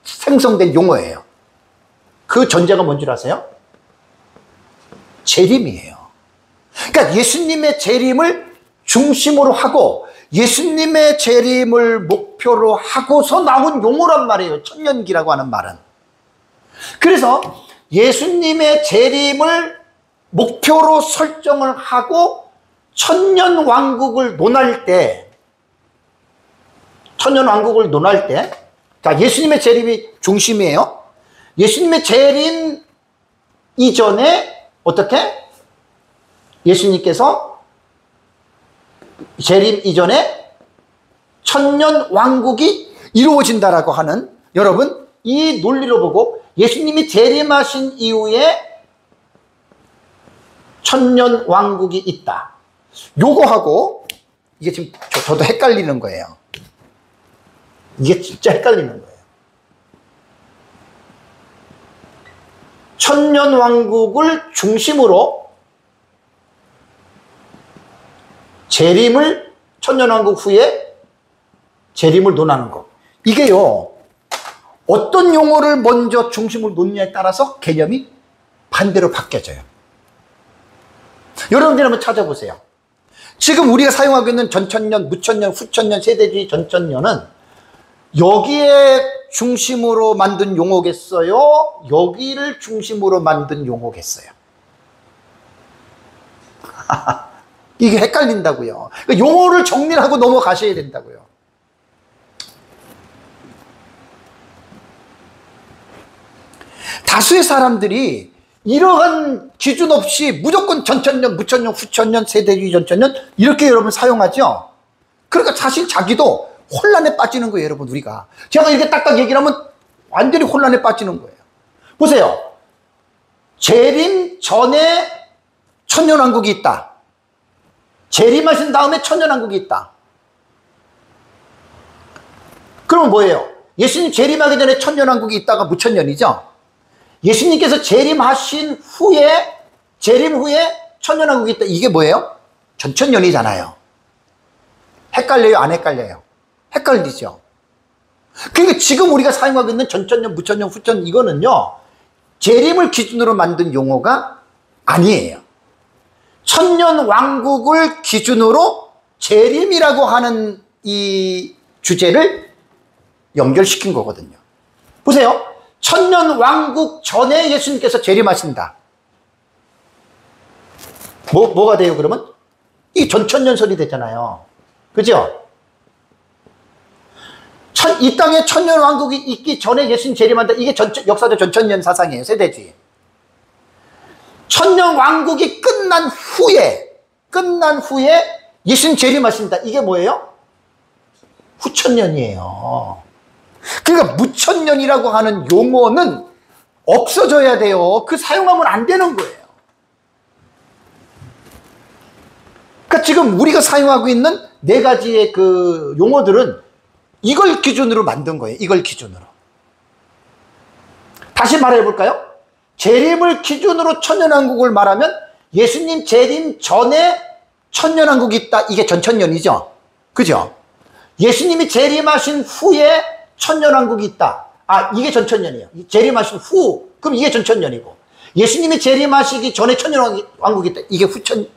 생성된 용어예요. 그 전제가 뭔지 아세요? 재림이에요. 그러니까 예수님의 재림을 중심으로 하고 예수님의 재림을 목표로 하고서 나온 용어란 말이에요. 천년기라고 하는 말은. 그래서 예수님의 재림을 목표로 설정을 하고 천년왕국을 논할 때 자, 예수님의 재림이 중심이에요. 예수님의 재림 이전에 어떻게? 예수님께서 재림 이전에 천년왕국이 이루어진다라고 하는 여러분 이 논리로 보고 예수님이 재림하신 이후에 천년왕국이 있다. 요거하고 이게 지금 저도 헷갈리는 거예요. 이게 진짜 헷갈리는 거예요. 천년왕국을 중심으로 천년왕국 후에 재림을 논하는 것. 이게요, 어떤 용어를 먼저 중심으로 놓느냐에 따라서 개념이 반대로 바뀌어져요. 여러분들 한번 찾아보세요. 지금 우리가 사용하고 있는 전천년, 무천년, 후천년, 세대주의 전천년은 여기에 중심으로 만든 용어겠어요? 여기를 중심으로 만든 용어겠어요? 이게 헷갈린다고요. 그러니까 용어를 정리를 하고 넘어가셔야 된다고요. 다수의 사람들이 이러한 기준 없이 무조건 전천년, 무천년, 후천년, 세대주의 전천년 이렇게 여러분 사용하죠. 그러니까 사실 자기도 혼란에 빠지는 거예요. 여러분 우리가 제가 이렇게 딱딱 얘기를 하면 완전히 혼란에 빠지는 거예요. 보세요. 재림 전에 천년왕국이 있다. 재림하신 다음에 천년왕국이 있다. 그러면 뭐예요? 예수님 재림하기 전에 천년왕국이 있다가 무천년이죠. 예수님께서 재림하신 후에 재림 후에 천년왕국이 있다. 이게 뭐예요? 전천년이잖아요. 헷갈려요? 안 헷갈려요? 헷갈리죠. 그러니까 지금 우리가 사용하고 있는 전천년, 무천년, 후천 이거는요 재림을 기준으로 만든 용어가 아니에요. 천년왕국을 기준으로 재림이라고 하는 이 주제를 연결시킨 거거든요. 보세요. 천년왕국 전에 예수님께서 재림하신다. 뭐가 돼요 그러면? 이 전천년설이 되잖아요. 그죠? 이 땅에 천년왕국이 있기 전에 예수님 재림한다. 이게 역사적 전천년 사상이에요. 세대주의. 천년왕국이 끝난 후에 예수님 재림하신다. 이게 뭐예요? 후천년이에요. 그러니까 무천년이라고 하는 용어는 없어져야 돼요. 그 사용하면 안 되는 거예요. 그러니까 지금 우리가 사용하고 있는 네 가지의 그 용어들은 이걸 기준으로 만든 거예요. 이걸 기준으로. 다시 말해 볼까요? 재림을 기준으로 천년왕국을 말하면 예수님 재림 전에 천년왕국이 있다. 이게 전천년이죠. 그죠? 예수님이 재림하신 후에 천년왕국이 있다. 이게 전천년이에요. 재림하신 후. 그럼 이게 전천년이고. 예수님이 재림하시기 전에 천년왕국이 있다. 이게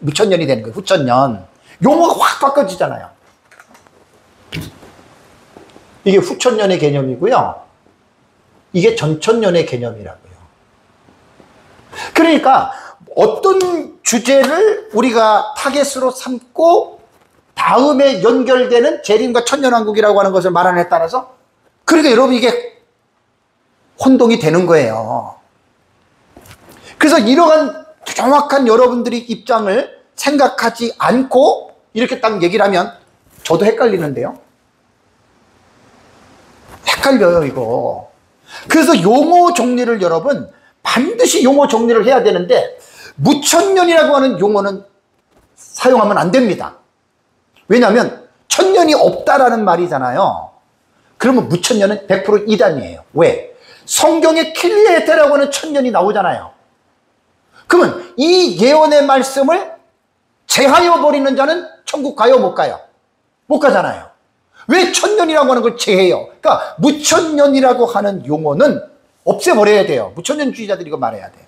무천년이 되는 거예요. 후천년. 용어가 확 바꿔지잖아요. 이게 후천년의 개념이고요. 이게 전천년의 개념이라고요. 그러니까 어떤 주제를 우리가 타겟으로 삼고 다음에 연결되는 재림과 천년왕국이라고 하는 것을 말하는 데 따라서 그러니까 여러분 이게 혼동이 되는 거예요. 그래서 이러한 정확한 여러분들이 입장을 생각하지 않고 이렇게 딱 얘기를 하면 저도 헷갈리는데요. 헷갈려요 이거. 그래서 용어 정리를 여러분 반드시 용어 정리를 해야 되는데 무천년이라고 하는 용어는 사용하면 안 됩니다. 왜냐하면 천년이 없다라는 말이잖아요. 그러면 무천년은 100% 이단이에요. 왜? 성경에 킬리에테라고 하는 천년이 나오잖아요. 그러면 이 예언의 말씀을 제하여 버리는 자는 천국 가요 못 가요? 못 가잖아요. 왜 천년이라고 하는 걸 제해요? 그러니까 무천년이라고 하는 용어는 없애버려야 돼요. 무천년주의자들이 이거 말해야 돼요.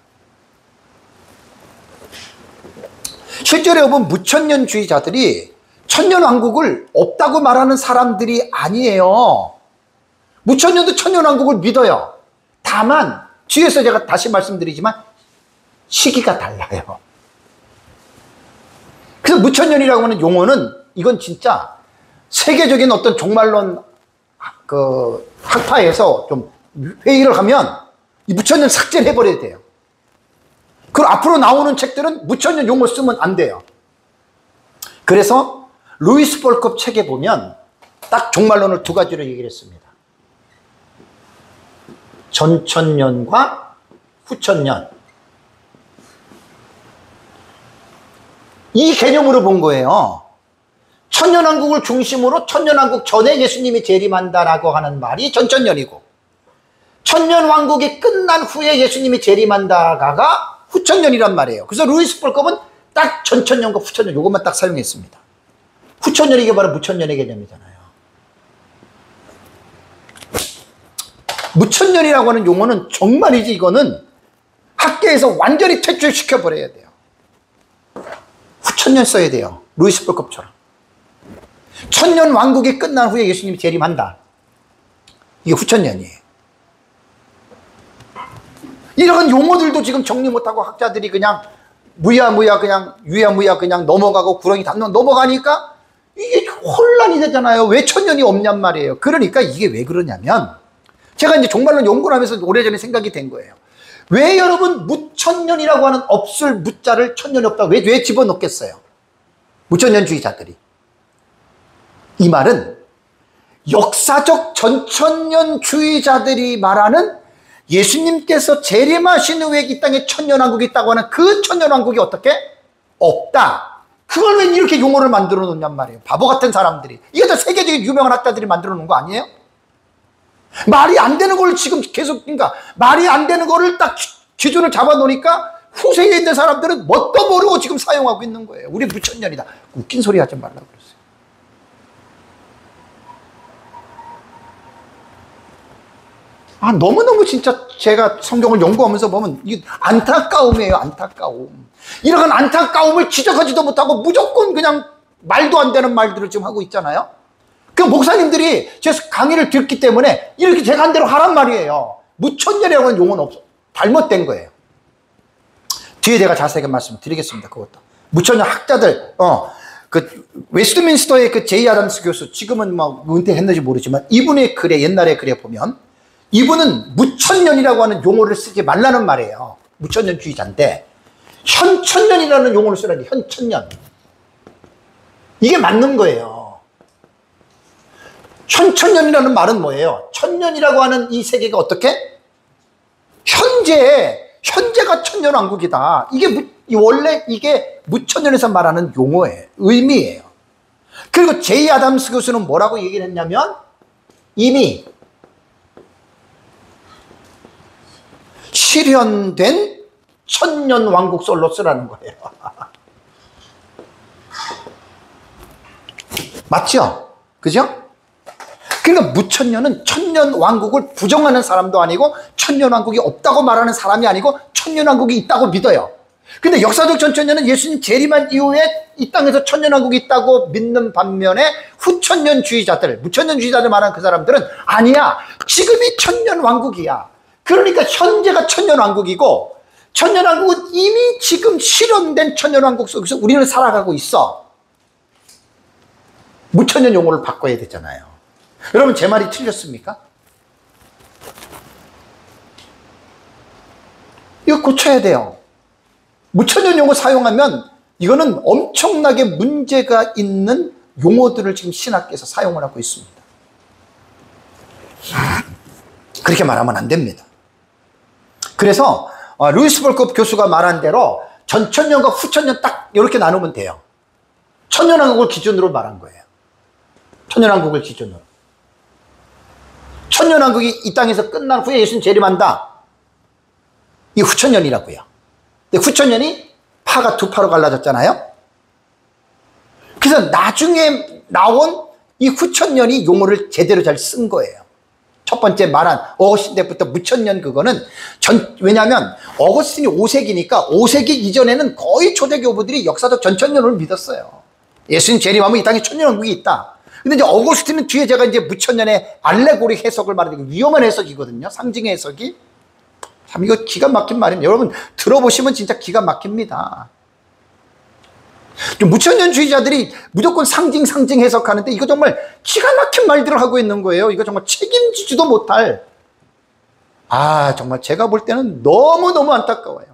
실제로 여러분 무천년주의자들이 천년왕국을 없다고 말하는 사람들이 아니에요. 무천년도 천년왕국을 믿어요. 다만 뒤에서 제가 다시 말씀드리지만 시기가 달라요. 그래서 무천년이라고 하는 용어는 이건 진짜 세계적인 어떤 종말론 그 학파에서 좀 회의를 하면 이 무천년 삭제를 해버려야 돼요. 그리고 앞으로 나오는 책들은 무천년 용어 쓰면 안 돼요. 그래서 루이스 볼컵 책에 보면 딱 종말론을 두 가지로 얘기를 했습니다. 전천년과 후천년. 이 개념으로 본 거예요. 천년왕국을 중심으로 천년왕국 전에 예수님이 재림한다라고 하는 말이 전천년이고 천년왕국이 끝난 후에 예수님이 재림한다가 후천년이란 말이에요. 그래서 루이스 볼컵은 딱 전천년과 후천년 이것만 딱 사용했습니다. 후천년이 이게 바로 무천년의 개념이잖아요. 무천년이라고 하는 용어는 정말이지 이거는 학계에서 완전히 퇴출시켜버려야 돼요. 후천년 써야 돼요. 루이스 볼컵처럼. 천년 왕국이 끝난 후에 예수님이 재림한다. 이게 후천년이에요. 이런 용어들도 지금 정리 못하고 학자들이 그냥 무야무야 그냥 유야무야 그냥 넘어가고 구렁이 담는 넘어가니까 이게 혼란이 되잖아요. 왜 천년이 없냔 말이에요. 그러니까 이게 왜 그러냐면 제가 이제 종말론 연구를 하면서 오래전에 생각이 된 거예요. 왜 여러분 무천년이라고 하는 없을 무자를 천년이 없다 왜 집어넣겠어요? 무천년주의자들이. 이 말은 역사적 전천년주의자들이 말하는 예수님께서 재림하신 후에 이 땅에 천년왕국이 있다고 하는 그 천년왕국이 어떻게? 없다. 그걸 왜 이렇게 용어를 만들어 놓냔 말이에요. 바보 같은 사람들이. 이게 다 세계적인 유명한 학자들이 만들어 놓은 거 아니에요? 말이 안 되는 걸 지금 계속, 그러니까 말이 안 되는 거를 딱 기준을 잡아 놓으니까 후세에 있는 사람들은 뭣도 모르고 지금 사용하고 있는 거예요. 우리 무천년이다. 웃긴 소리 하지 말라고 그랬어요. 너무너무 진짜 제가 성경을 연구하면서 보면 이게 안타까움이에요. 안타까움. 이런 안타까움을 지적하지도 못하고 무조건 그냥 말도 안 되는 말들을 지금 하고 있잖아요. 그 목사님들이 제 강의를 듣기 때문에 이렇게 제가 한 대로 하란 말이에요. 무천년이라고 하는 용어는 없어. 잘못된 거예요. 뒤에 제가 자세하게 말씀드리겠습니다. 그것도. 무천년 학자들, 그 웨스트민스터의 그 제이 아담스 교수, 지금은 뭐 은퇴했는지 모르지만 이분의 글에, 옛날의 글에 보면 이분은 무천년이라고 하는 용어를 쓰지 말라는 말이에요. 무천년주의자인데 현천년이라는 용어를 쓰라니. 현천년. 이게 맞는 거예요. 현천년이라는 말은 뭐예요? 천년이라고 하는 이 세계가 어떻게? 현재가 천년왕국이다. 이게 원래 이게 무천년에서 말하는 용어예요. 의미예요. 그리고 제이 아담스 교수는 뭐라고 얘기를 했냐면 이미 실현된 천년왕국 솔로스라는 거예요. 맞죠? 그죠? 그러니까 무천년은 천년왕국을 부정하는 사람도 아니고 천년왕국이 없다고 말하는 사람이 아니고 천년왕국이 있다고 믿어요. 근데 역사적 전천년은 예수님 재림한 이후에 이 땅에서 천년왕국이 있다고 믿는 반면에 후천년주의자들, 무천년주의자들 말하는 그 사람들은 아니야, 지금이 천년왕국이야. 그러니까 현재가 천년왕국이고 천년왕국은 이미 지금 실현된 천년왕국 속에서 우리는 살아가고 있어. 무천년 용어를 바꿔야 되잖아요. 여러분, 제 말이 틀렸습니까? 이거 고쳐야 돼요. 무천년 용어 사용하면 이거는 엄청나게 문제가 있는 용어들을 지금 신학계에서 사용을 하고 있습니다. 그렇게 말하면 안 됩니다. 그래서 루이스 볼컵 교수가 말한 대로 전천년과 후천년 딱 이렇게 나누면 돼요. 천년왕국을 기준으로 말한 거예요. 천년왕국을 기준으로. 천년왕국이 이 땅에서 끝난 후에 예수님 재림한다. 이 후천년이라고요. 근데 후천년이 파가 두 파로 갈라졌잖아요. 그래서 나중에 나온 이 후천년이 용어를 제대로 잘 쓴 거예요. 첫 번째 말한 어거스틴 때부터 무천년, 그거는 왜냐하면 어거스틴이 5세기니까 5세기 이전에는 거의 초대교부들이 역사적 전천년을 믿었어요. 예수님 재림하면 이 땅에 천년왕국이 있다. 근데 이제 어거스틴은 뒤에 제가 이제 무천년의 알레고리 해석을 말하는 위험한 해석이거든요. 상징의 해석이. 참 이거 기가 막힌 말입니다. 여러분 들어보시면 진짜 기가 막힙니다. 무천년주의자들이 무조건 상징 해석하는데 이거 정말 기가 막힌 말들을 하고 있는 거예요. 이거 정말 책임지지도 못할. 정말 제가 볼 때는 너무너무 안타까워요.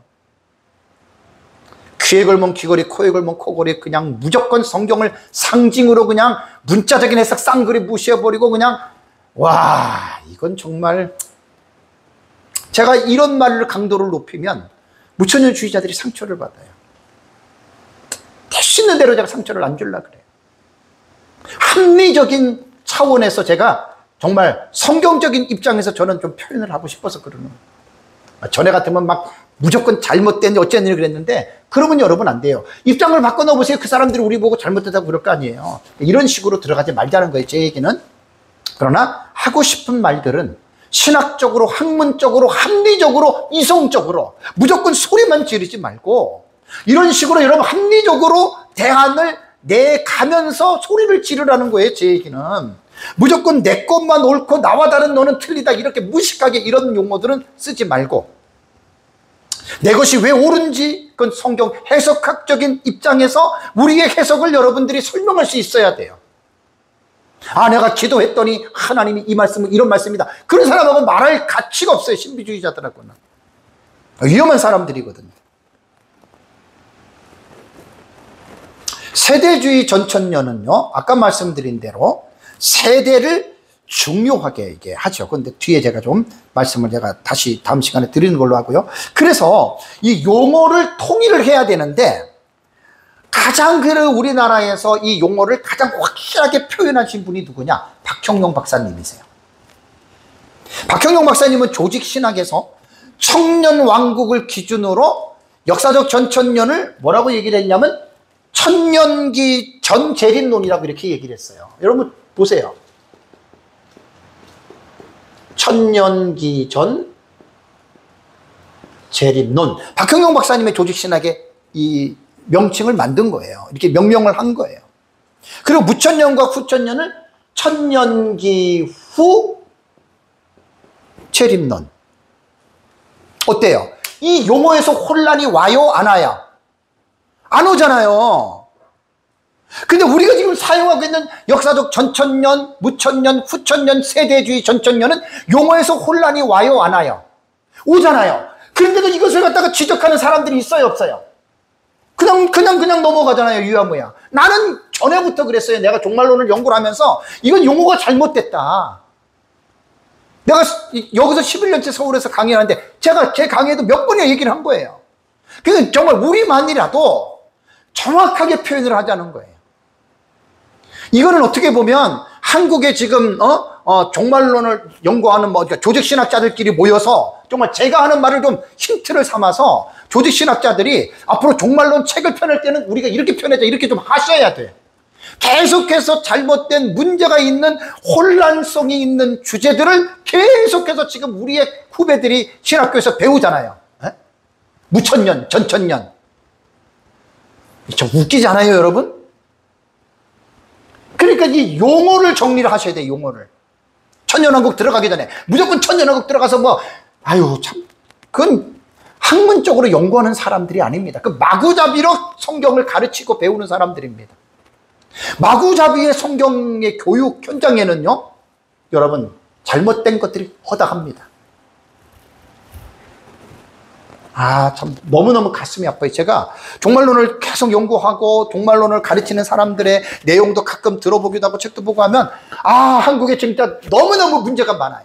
귀에 걸면 귀걸이, 코에 걸면 코걸이, 그냥 무조건 성경을 상징으로 그냥 문자적인 해석 쌍그리 무시해버리고 그냥, 와, 이건 정말, 제가 이런 말을 강도를 높이면 무천년주의자들이 상처를 받아요. 될 수 있는 대로 제가 상처를 안 주려고 그래요. 합리적인 차원에서 제가 정말 성경적인 입장에서 저는 좀 표현을 하고 싶어서 그러는 거예요. 전에 같으면 막 무조건 잘못된 어쨌니 그랬는데, 그러면 여러분 안 돼요. 입장을 바꿔 넣어보세요. 그 사람들이 우리 보고 잘못됐다고 그럴 거 아니에요. 이런 식으로 들어가지 말자는 거예요, 제 얘기는. 그러나 하고 싶은 말들은 신학적으로, 학문적으로, 합리적으로, 이성적으로 무조건 소리만 지르지 말고 이런 식으로 여러분 합리적으로 대안을 내가면서 소리를 지르라는 거예요, 제 얘기는. 무조건 내 것만 옳고 나와 다른 너는 틀리다 이렇게 무식하게 이런 용어들은 쓰지 말고, 내 것이 왜 옳은지 그건 성경 해석학적인 입장에서 우리의 해석을 여러분들이 설명할 수 있어야 돼요. 내가 기도했더니 하나님이 이 말씀은 이런 말씀이다. 그런 사람하고는 말할 가치가 없어요, 신비주의자들하고는. 위험한 사람들이거든요. 세대주의 전천년은요, 아까 말씀드린 대로 세대를 중요하게 이게 하죠. 그런데 뒤에 제가 좀 말씀을 제가 다시 다음 시간에 드리는 걸로 하고요. 그래서 이 용어를 통일을 해야 되는데, 가장 우리나라에서 이 용어를 가장 확실하게 표현하신 분이 누구냐? 박형용 박사님이세요. 박형용 박사님은 조직신학에서 청년왕국을 기준으로 역사적 전천년을 뭐라고 얘기를 했냐면 천년기 전 재림론이라고 이렇게 얘기를 했어요. 여러분 보세요. 천년기 전 재림론. 박형용 박사님의 조직신학의 이 명칭을 만든 거예요. 이렇게 명명을 한 거예요. 그리고 무천년과 후천년을 천년기 후 재림론. 어때요? 이 용어에서 혼란이 와요, 안 와요? 안 오잖아요. 근데 우리가 지금 사용하고 있는 역사적 전천년, 무천년, 후천년, 세대주의 전천년은 용어에서 혼란이 와요, 안 와요? 오잖아요. 그런데도 이것을 갖다가 지적하는 사람들이 있어요, 없어요? 그냥 넘어가잖아요, 유야무야. 나는 전에부터 그랬어요. 내가 종말론을 연구를 하면서 이건 용어가 잘못됐다. 내가 여기서 11년째 서울에서 강의하는데 제가 제 강의에도 몇 번이나 얘기를 한 거예요. 그래서 정말 우리만이라도 정확하게 표현을 하자는 거예요. 이거는 어떻게 보면 한국에 지금 종말론을 연구하는 그러니까 조직신학자들끼리 모여서 정말 제가 하는 말을 좀 힌트를 삼아서 조직신학자들이 앞으로 종말론 책을 펴낼 때는 우리가 이렇게 펴내자 이렇게 좀 하셔야 돼. 계속해서 잘못된 문제가 있는 혼란성이 있는 주제들을 계속해서 지금 우리의 후배들이 신학교에서 배우잖아요. 에? 무천년, 전천년. 좀 웃기지 않아요, 여러분? 그러니까 이 용어를 정리를 하셔야 돼요, 용어를. 천년왕국 들어가기 전에 무조건 천년왕국 들어가서 참 그건 학문적으로 연구하는 사람들이 아닙니다. 그 마구잡이로 성경을 가르치고 배우는 사람들입니다. 마구잡이의 성경의 교육 현장에는요, 여러분 잘못된 것들이 허다합니다. 참 너무너무 가슴이 아파요. 제가 종말론을 계속 연구하고 종말론을 가르치는 사람들의 내용도 가끔 들어보기도 하고 책도 보고 하면 한국에 진짜 너무너무 문제가 많아요.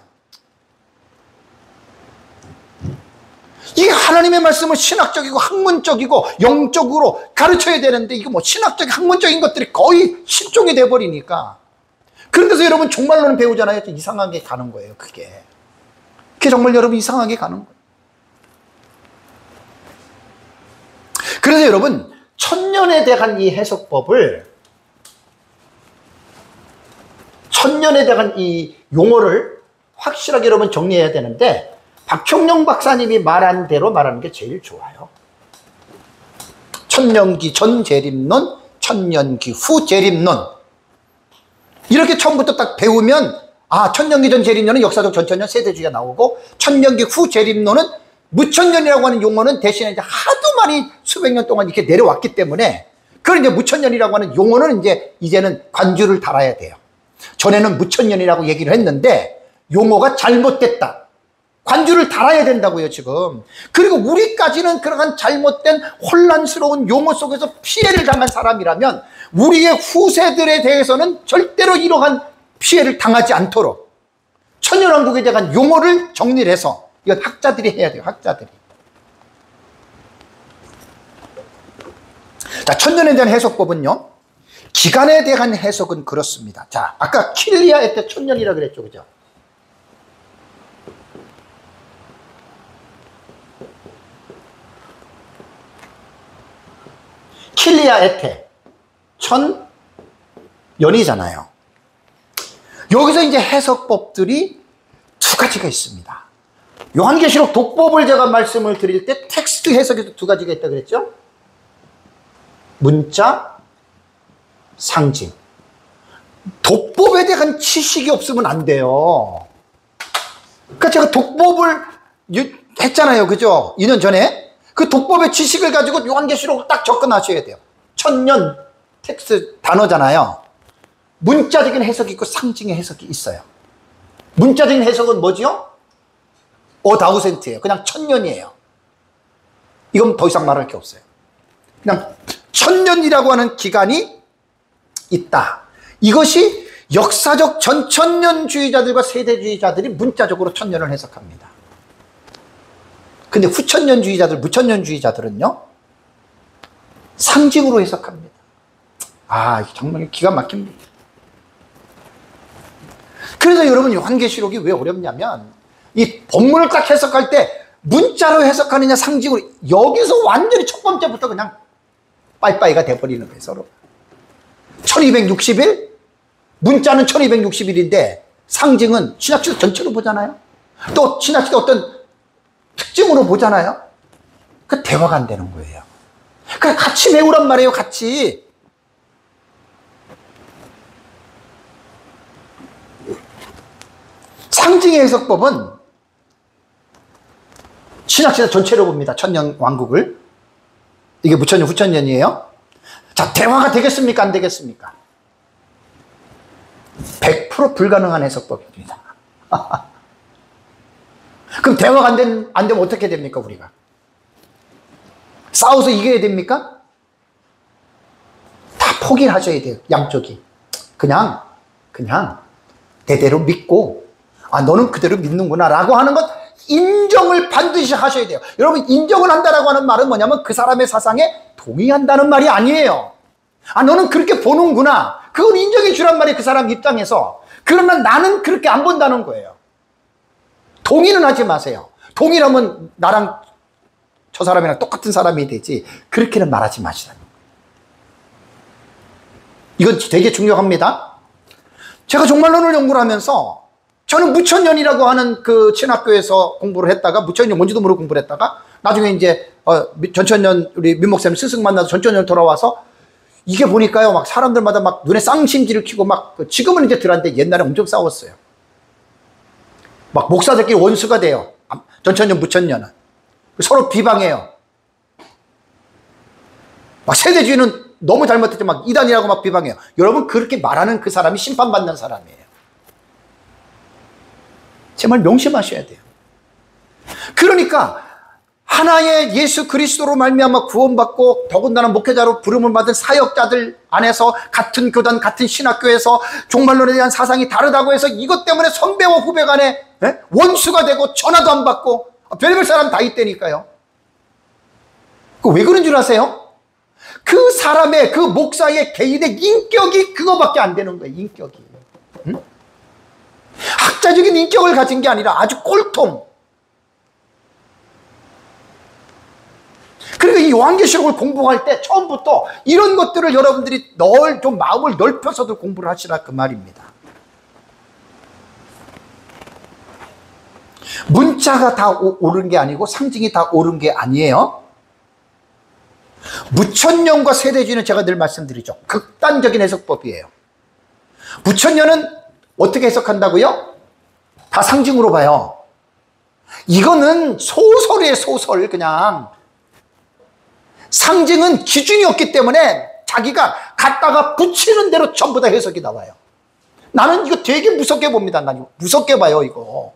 이게 하나님의 말씀을 신학적이고 학문적이고 영적으로 가르쳐야 되는데 이거 신학적 학문적인 것들이 거의 실종이 돼버리니까, 그런데서 여러분 종말론을 배우잖아요. 이상하게 가는 거예요. 그게 정말 여러분 이상하게 가는 거예요. 그래서 여러분 천년에 대한 이 해석법을, 천년에 대한 이 용어를 확실하게 여러분 정리해야 되는데, 박형령 박사님이 말한 대로 말하는 게 제일 좋아요. 천년기 전 재림론, 천년기 후 재림론. 이렇게 처음부터 딱 배우면 천년기 전 재림론은 역사적 전천년 세대주의가 나오고, 천년기 후 재림론은 무천년이라고 하는 용어는 대신에 이제 하도 많이 수백 년 동안 이렇게 내려왔기 때문에, 그걸 이제 무천년이라고 하는 용어는 이제는 관주를 달아야 돼요. 전에는 무천년이라고 얘기를 했는데 용어가 잘못됐다. 관주를 달아야 된다고요, 지금. 그리고 우리까지는 그러한 잘못된 혼란스러운 용어 속에서 피해를 당한 사람이라면 우리의 후세들에 대해서는 절대로 이러한 피해를 당하지 않도록 천년왕국에 대한 용어를 정리를 해서, 이건 학자들이 해야 돼요, 학자들이. 자, 천년에 대한 해석법은요, 기간에 대한 해석은 그렇습니다. 자, 아까 킬리아에 때 천년이라 그랬죠, 그죠? 킬리아 에테 천년이잖아요. 여기서 이제 해석법들이 두 가지가 있습니다. 요한계시록 독법을 제가 말씀을 드릴 때 텍스트 해석에도 두 가지가 있다고 그랬죠? 문자, 상징. 독법에 대한 지식이 없으면 안 돼요. 그러니까 제가 독법을 했잖아요, 그죠? 2년 전에. 그 독법의 지식을 가지고 요한계시록을 딱 접근하셔야 돼요. 천년 텍스트 단어잖아요. 문자적인 해석이 있고 상징의 해석이 있어요. 문자적인 해석은 뭐지요? 5,000예요. 그냥 천년이에요. 이건 더 이상 말할 게 없어요. 그냥 천년이라고 하는 기간이 있다. 이것이 역사적 전천년주의자들과 세대주의자들이 문자적으로 천년을 해석합니다. 근데 후천년주의자들, 무천년주의자들은요, 상징으로 해석합니다. 정말 기가 막힙니다. 그래서 여러분 요한계시록이 왜 어렵냐면, 이 본문을 딱 해석할 때 문자로 해석하느냐 상징으로, 여기서 완전히 첫 번째부터 그냥 빠이빠이가 돼버리는 거예요, 서로. 1260일? 문자는 1260일인데 상징은 신학시대 전체로 보잖아요. 또 신학시대 어떤 특징으로 보잖아요. 그 대화가 안 되는 거예요. 그래, 같이 배우란 말이에요, 같이. 상징의 해석법은 신학시대 전체로 봅니다. 천년 왕국을. 이게 무천년, 후천년이에요. 자, 대화가 되겠습니까? 안 되겠습니까? 100% 불가능한 해석법입니다. 그럼 대화가 안 되면 어떻게 됩니까, 우리가? 싸워서 이겨야 됩니까? 다 포기를 하셔야 돼요, 양쪽이. 그냥 대대로 믿고, 아, 너는 그대로 믿는구나 라고 하는 것, 인정을 반드시 하셔야 돼요. 여러분, 인정을 한다라고 하는 말은 뭐냐면 그 사람의 사상에 동의한다는 말이 아니에요. 아, 너는 그렇게 보는구나. 그걸 인정해 주란 말이에요, 그 사람 입장에서. 그러나 나는 그렇게 안 본다는 거예요. 동의는 하지 마세요. 동의라면 나랑 저 사람이랑 똑같은 사람이 되지, 그렇게는 말하지 마시라는 거예요. 이건 되게 중요합니다. 제가 종말론을 연구를 하면서 저는 무천년이라고 하는 그 신학교에서 공부를 했다가, 무천년 뭔지도 모르고 공부를 했다가, 나중에 이제 전천년 우리 민 목사님 스승 만나서 전천년 돌아와서 이게 보니까요, 막 사람들마다 막 눈에 쌍심지를 켜고 막, 지금은 이제 덜한데 옛날에 엄청 싸웠어요. 막 목사들끼리 원수가 돼요. 전천년 무천년은 서로 비방해요. 막 세대주의는 너무 잘못했죠. 막 이단이라고 막 비방해요. 여러분, 그렇게 말하는 그 사람이 심판받는 사람이에요. 정말 명심하셔야 돼요. 그러니까 하나의 예수 그리스도로 말미암아 구원받고 더군다나 목회자로 부름을 받은 사역자들 안에서 같은 교단, 같은 신학교에서 종말론에 대한 사상이 다르다고 해서 이것 때문에 선배와 후배 간에 원수가 되고 전화도 안 받고 별별 사람 다 있다니까요. 왜 그런 줄 아세요? 그 사람의, 그 목사의 개인의 인격이 그거밖에 안 되는 거예요. 인격이. 응? 학자적인 인격을 가진 게 아니라 아주 꼴통. 그리고 이 요한계시록을 공부할 때 처음부터 이런 것들을 여러분들이 좀 마음을 넓혀서도 공부를 하시라 그 말입니다. 문자가 다 옳은 게 아니고 상징이 다 옳은 게 아니에요. 무천년과 세대주의는 제가 늘 말씀드리죠. 극단적인 해석법이에요. 무천년은 어떻게 해석한다고요? 다 상징으로 봐요. 이거는 소설이에요, 소설. 그냥 상징은 기준이 없기 때문에 자기가 갖다가 붙이는 대로 전부 다 해석이 나와요. 나는 이거 되게 무섭게 봅니다. 난 이거 무섭게 봐요, 이거.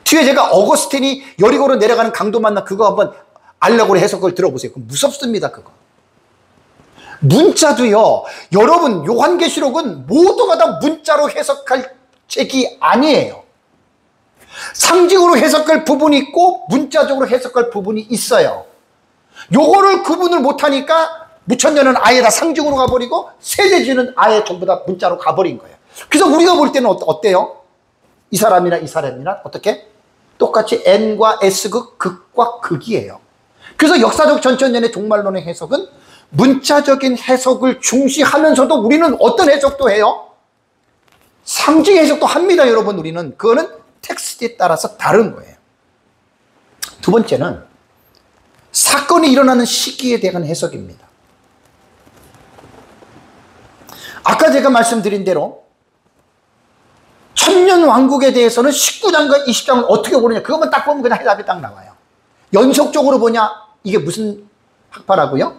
뒤에 제가 어거스틴이 여리고로 내려가는 강도 만나 그거 한번 알라고 해석을 들어보세요. 그럼 무섭습니다, 그거. 문자도요, 여러분, 요한계시록은 모두가 다 문자로 해석할 책이 아니에요. 상징으로 해석할 부분이 있고 문자적으로 해석할 부분이 있어요. 요거를 구분을 못하니까 무천년은 아예 다 상징으로 가버리고 세대주의는 아예 전부 다 문자로 가버린 거예요. 그래서 우리가 볼 때는 어때요? 이 사람이나 어떻게? 똑같이 N과 S극, 극과 극이에요. 그래서 역사적 전천년의 종말론의 해석은 문자적인 해석을 중시하면서도 우리는 어떤 해석도 해요? 상징 해석도 합니다, 여러분. 우리는 그거는 텍스트에 따라서 다른 거예요. 두 번째는 사건이 일어나는 시기에 대한 해석입니다. 아까 제가 말씀드린 대로 천년왕국에 대해서는 19장과 20장을 어떻게 보느냐, 그것만 딱 보면 그냥 해답이 딱 나와요. 연속적으로 보냐, 이게 무슨 학파라고요?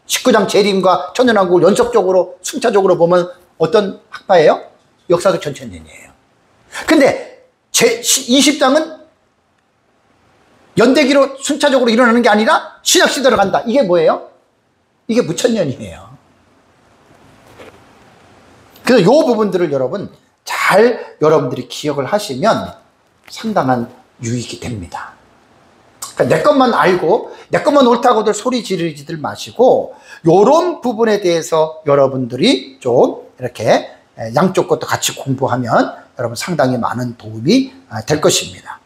19장 재림과 천년왕국을 연속적으로 순차적으로 보면 어떤 학파예요? 역사적 전천년이에요. 근데 20장은 연대기로 순차적으로 일어나는 게 아니라 신약시대로 간다. 이게 뭐예요? 이게 무천년이에요. 그래서 이 부분들을 여러분들이 기억을 하시면 상당한 유익이 됩니다. 그러니까 내 것만 알고 내 것만 옳다고들 소리 지르지들 마시고 이런 부분에 대해서 여러분들이 좀 이렇게 양쪽 것도 같이 공부하면 여러분 상당히 많은 도움이 될 것입니다.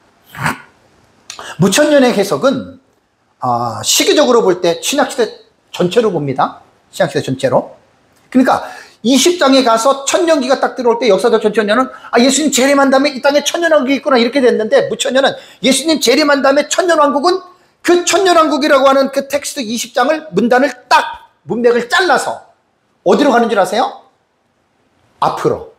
무천년의 해석은 시기적으로 볼 때 신약시대 전체로 봅니다. 신약시대 전체로. 그러니까 20장에 가서 천년기가 딱 들어올 때 역사적 전천년은 예수님 재림한 다음에 이 땅에 천년왕국이 있구나 이렇게 됐는데, 무천년은 예수님 재림한 다음에 천년왕국은 그 천년왕국이라고 하는 그 텍스트 20장을 문단을 딱 문맥을 잘라서 어디로 가는 줄 아세요? 앞으로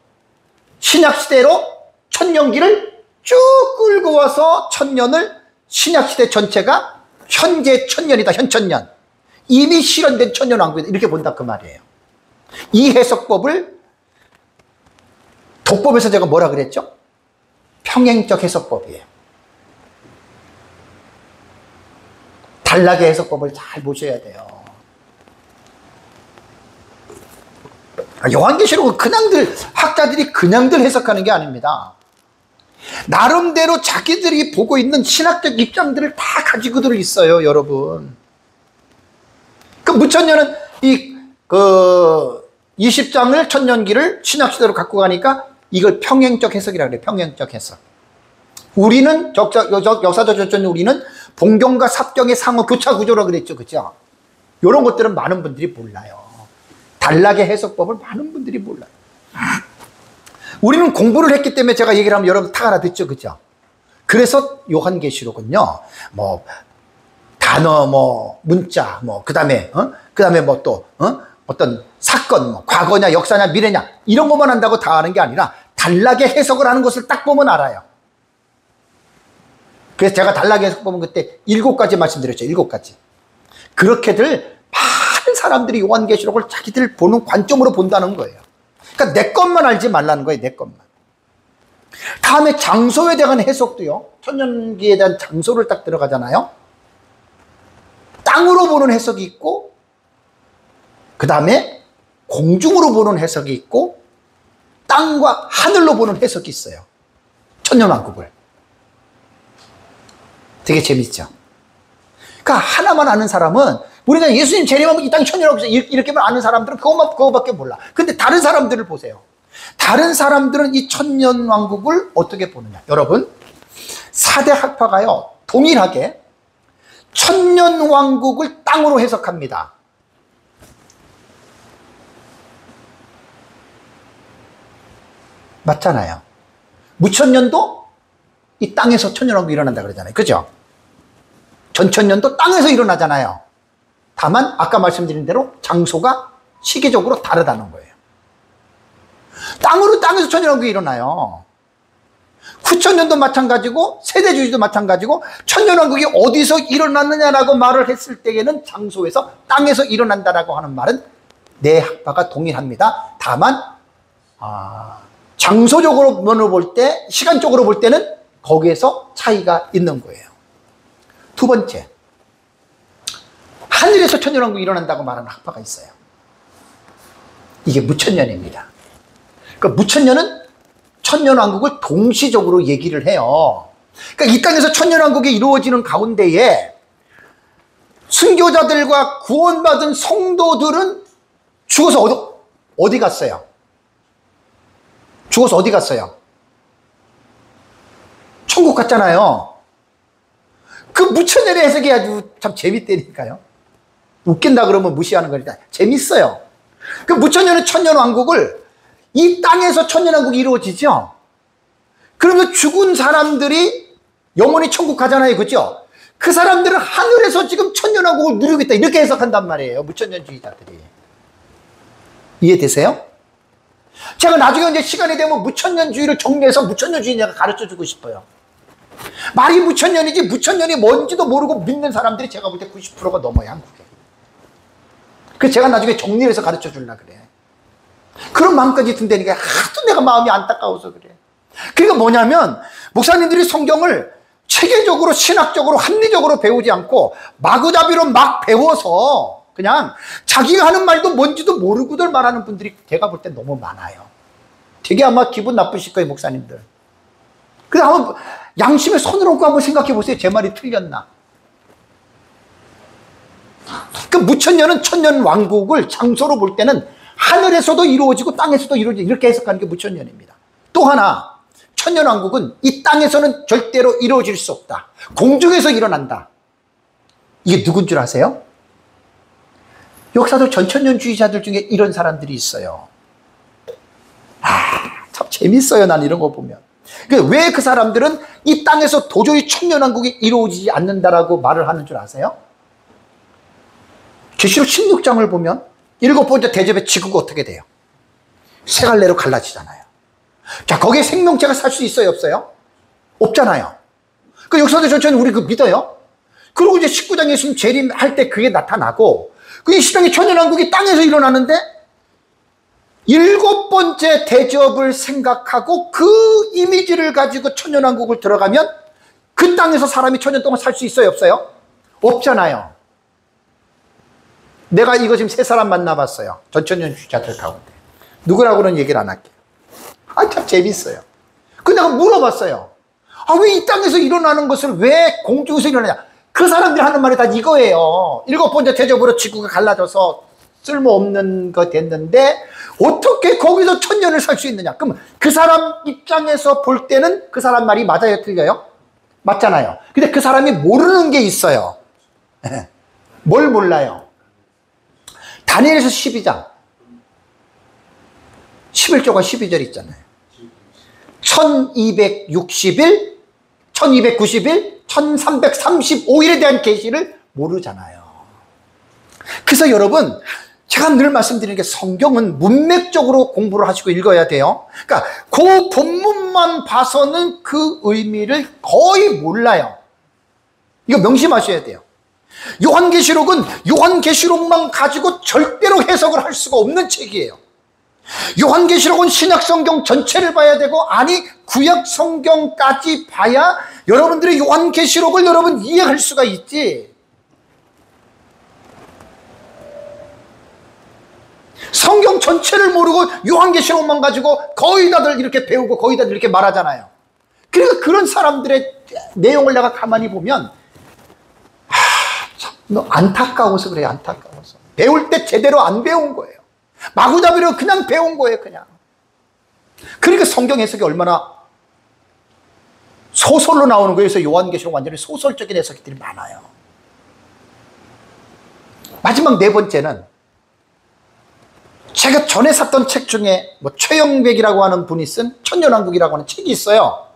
신약시대로 천년기를 쭉 끌고 와서 천년을 신약시대 전체가 현재 천년이다. 현천년. 이미 실현된 천년왕국이다 이렇게 본다 그 말이에요. 이 해석법을 독법에서 제가 뭐라 그랬죠? 평행적 해석법이에요. 단락의 해석법을 잘 보셔야 돼요. 요한계시록은 그냥들 학자들이 그냥들 해석하는 게 아닙니다. 나름대로 자기들이 보고 있는 신학적 입장들을 다 가지고들 있어요, 여러분. 그 무천년은 20장을 천년기를 신학시대로 갖고 가니까 이걸 평행적 해석이라고 그래요. 평행적 해석. 우리는 역사적 전체는 우리는 본경과 삽경의 상호 교차 구조라고 그랬죠, 그죠? 이런 것들은 많은 분들이 몰라요. 단락의 해석법을 많은 분들이 몰라요. 우리는 공부를 했기 때문에 제가 얘기를 하면 여러분 다 알아듣죠, 그죠? 그래서 요한계시록은요, 뭐 단어, 뭐 문자, 뭐 그다음에 뭐 또 어떤 사건, 뭐 과거냐, 역사냐, 미래냐 이런 것만 한다고 다 아는 게 아니라 단락의 해석을 하는 것을 딱 보면 알아요. 그래서 제가 단락의 해석 보면 그때 7가지 말씀드렸죠, 7가지. 그렇게들 많은 사람들이 요한계시록을 자기들 보는 관점으로 본다는 거예요. 그러니까 내 것만 알지 말라는 거예요, 내 것만. 다음에 장소에 대한 해석도요, 천년기에 대한 장소를 딱 들어가잖아요. 땅으로 보는 해석이 있고, 그 다음에 공중으로 보는 해석이 있고, 땅과 하늘로 보는 해석이 있어요. 천년왕국을. 되게 재밌죠? 그러니까 하나만 아는 사람은, 우리가 예수님 재림하면 이 땅이 천년왕국 이렇게만 아는 사람들은 그거밖에 몰라. 근데 다른 사람들을 보세요. 다른 사람들은 이 천년왕국을 어떻게 보느냐. 여러분, 4대 학파가요, 동일하게 천년왕국을 땅으로 해석합니다. 맞잖아요. 무천년도 이 땅에서 천년왕국이 일어난다 그러잖아요. 그죠? 전천년도 땅에서 일어나잖아요. 다만 아까 말씀드린 대로 장소가 시기적으로 다르다는 거예요. 땅에서 천년왕국이 일어나요. 9천년도 마찬가지고 세대주의도 마찬가지고 천년왕국이 어디서 일어났느냐라고 말을 했을 때에는 장소에서 땅에서 일어난다라고 하는 말은 네 학파가 동일합니다. 다만 장소적으로 볼 때, 시간적으로 볼 때는 거기에서 차이가 있는 거예요. 두 번째, 하늘에서 천년왕국이 일어난다고 말하는 학파가 있어요. 이게 무천년입니다. 그러니까 무천년은 천년왕국을 동시적으로 얘기를 해요. 그러니까 이 땅에서 천년왕국이 이루어지는 가운데에 순교자들과 구원받은 성도들은 죽어서 어디 갔어요? 죽어서 어디 갔어요? 천국 갔잖아요. 그 무천년의 해석이 아주 참 재밌다니까요. 웃긴다 그러면 무시하는 거니까 재밌어요. 그 무천년의 천년왕국을 이 땅에서 천년왕국이 이루어지죠. 그러면 죽은 사람들이 영원히 천국 가잖아요, 그죠? 그 사람들은 하늘에서 지금 천년왕국을 누리고 있다 이렇게 해석한단 말이에요, 무천년주의자들이. 이해되세요? 제가 나중에 이제 시간이 되면 무천년주의를 정리해서 무천년주의 내가 가르쳐주고 싶어요. 말이 무천년이지 무천년이 뭔지도 모르고 믿는 사람들이 제가 볼 때 90%가 넘어요, 한국에. 그래서 제가 나중에 정리해서 가르쳐주려고 그래. 그런 마음까지 든다니까 하도 내가 마음이 안타까워서 그래. 그러니까 뭐냐면 목사님들이 성경을 체계적으로 신학적으로 합리적으로 배우지 않고 마구잡이로 막 배워서 그냥 자기가 하는 말도 뭔지도 모르고들 말하는 분들이 제가 볼 때 너무 많아요. 되게 아마 기분 나쁘실 거예요, 목사님들. 그래서 한번 양심에 손을 얹고 한번 생각해 보세요. 제 말이 틀렸나. 그 무천년은 천년왕국을 장소로 볼 때는 하늘에서도 이루어지고 땅에서도 이루어지고 이렇게 해석하는 게 무천년입니다. 또 하나, 천년왕국은 이 땅에서는 절대로 이루어질 수 없다. 공중에서 일어난다. 이게 누군 줄 아세요? 역사도 전천년주의자들 중에 이런 사람들이 있어요. 참 재밌어요, 난 이런 거 보면. 왜 그 사람들은 이 땅에서 도저히 천년왕국이 이루어지지 않는다라고 말을 하는 줄 아세요? 계시록 16장을 보면 7번째 대접의 지구가 어떻게 돼요? 세 갈래로 갈라지잖아요. 자, 거기에 생명체가 살 수 있어요, 없어요? 없잖아요. 그 역사도 전체는 우리 그 믿어요? 그리고 이제 19장 예수님 재림할 때 그게 나타나고 그 이 신앙의 천연왕국이 땅에서 일어나는데 7번째 대접을 생각하고 그 이미지를 가지고 천연왕국을 들어가면 그 땅에서 사람이 천년 동안 살 수 있어요, 없어요? 없잖아요. 내가 이거 지금 3사람 만나봤어요. 전천년 주자들 가운데. 누구라고는 얘기를 안 할게요. 참 재밌어요. 근데 내가 물어봤어요. 왜 이 땅에서 일어나는 것을 왜 공중에서 일어나냐? 그 사람들이 하는 말이 다 이거예요. 7번째 대접으로 지구가 갈라져서 쓸모없는 거 됐는데 어떻게 거기서 천년을 살 수 있느냐? 그럼 그 사람 입장에서 볼 때는 그 사람 말이 맞아요, 틀려요? 맞잖아요. 근데 그 사람이 모르는 게 있어요. 뭘 몰라요? 다니엘서 12장 11조가 12절 있잖아요. 1260일, 1290일, 1335일에 대한 계시를 모르잖아요. 그래서 여러분, 제가 늘 말씀드리는 게 성경은 문맥적으로 공부를 하시고 읽어야 돼요. 그러니까 그 본문만 봐서는 그 의미를 거의 몰라요. 이거 명심하셔야 돼요. 요한계시록은 요한계시록만 가지고 절대로 해석을 할 수가 없는 책이에요. 요한계시록은 신약성경 전체를 봐야 되고, 아니 구약성경까지 봐야 여러분들이 요한계시록을 여러분 이해할 수가 있지. 성경 전체를 모르고 요한계시록만 가지고 거의 다들 이렇게 배우고 거의 다들 이렇게 말하잖아요. 그러니까 그런 사람들의 내용을 내가 가만히 보면 참 안타까워서 그래요. 안타까워서 배울 때 제대로 안 배운 거예요. 마구잡이로 그냥 배운 거예요. 그냥. 그러니까 성경 해석이 얼마나 소설로 나오는 거예요. 그래서 요한계시록 완전히 소설적인 해석들이 많아요. 마지막 4번째는 제가 전에 샀던 책 중에 최영백이라고 하는 분이 쓴 천년왕국이라고 하는 책이 있어요.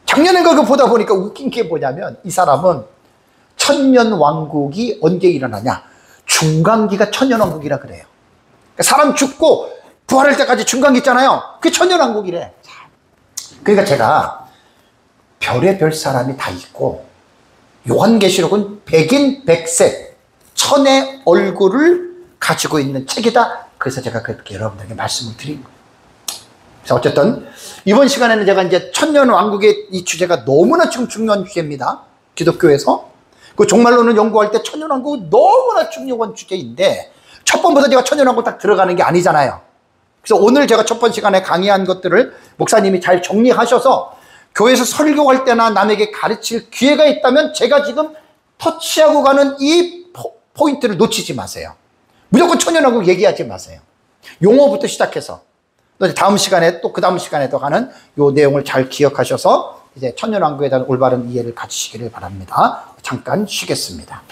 작년에 그거 보다 보니까 웃긴 게 뭐냐면, 이 사람은 천년왕국이 언제 일어나냐, 중간기가 천년왕국이라 그래요. 그러니까 사람 죽고 부활할 때까지 중간기 있잖아요. 그게 천년왕국이래. 그러니까 제가 별의별 사람이 다 있고, 요한계시록은 백인 백색 천의 얼굴을 가지고 있는 책이다. 그래서 제가 그렇게 여러분들에게 말씀을 드린 거예요. 그래서 어쨌든 이번 시간에는 제가 이제 천년왕국의 이 주제가 너무나 지금 중요한 주제입니다. 기독교에서. 그 종말론을 연구할 때 천년왕국은 너무나 중요한 주제인데, 첫 번부터 제가 천년왕국 딱 들어가는 게 아니잖아요. 그래서 오늘 제가 첫 번 시간에 강의한 것들을 목사님이 잘 정리하셔서 교회에서 설교할 때나 남에게 가르칠 기회가 있다면 제가 지금 터치하고 가는 이 포인트를 놓치지 마세요. 무조건 천년왕국 얘기하지 마세요. 용어부터 시작해서 다음 시간에 또 그 다음 시간에도 가는 요 내용을 잘 기억하셔서 이제 천년왕국에 대한 올바른 이해를 가지시기를 바랍니다. 잠깐 쉬겠습니다.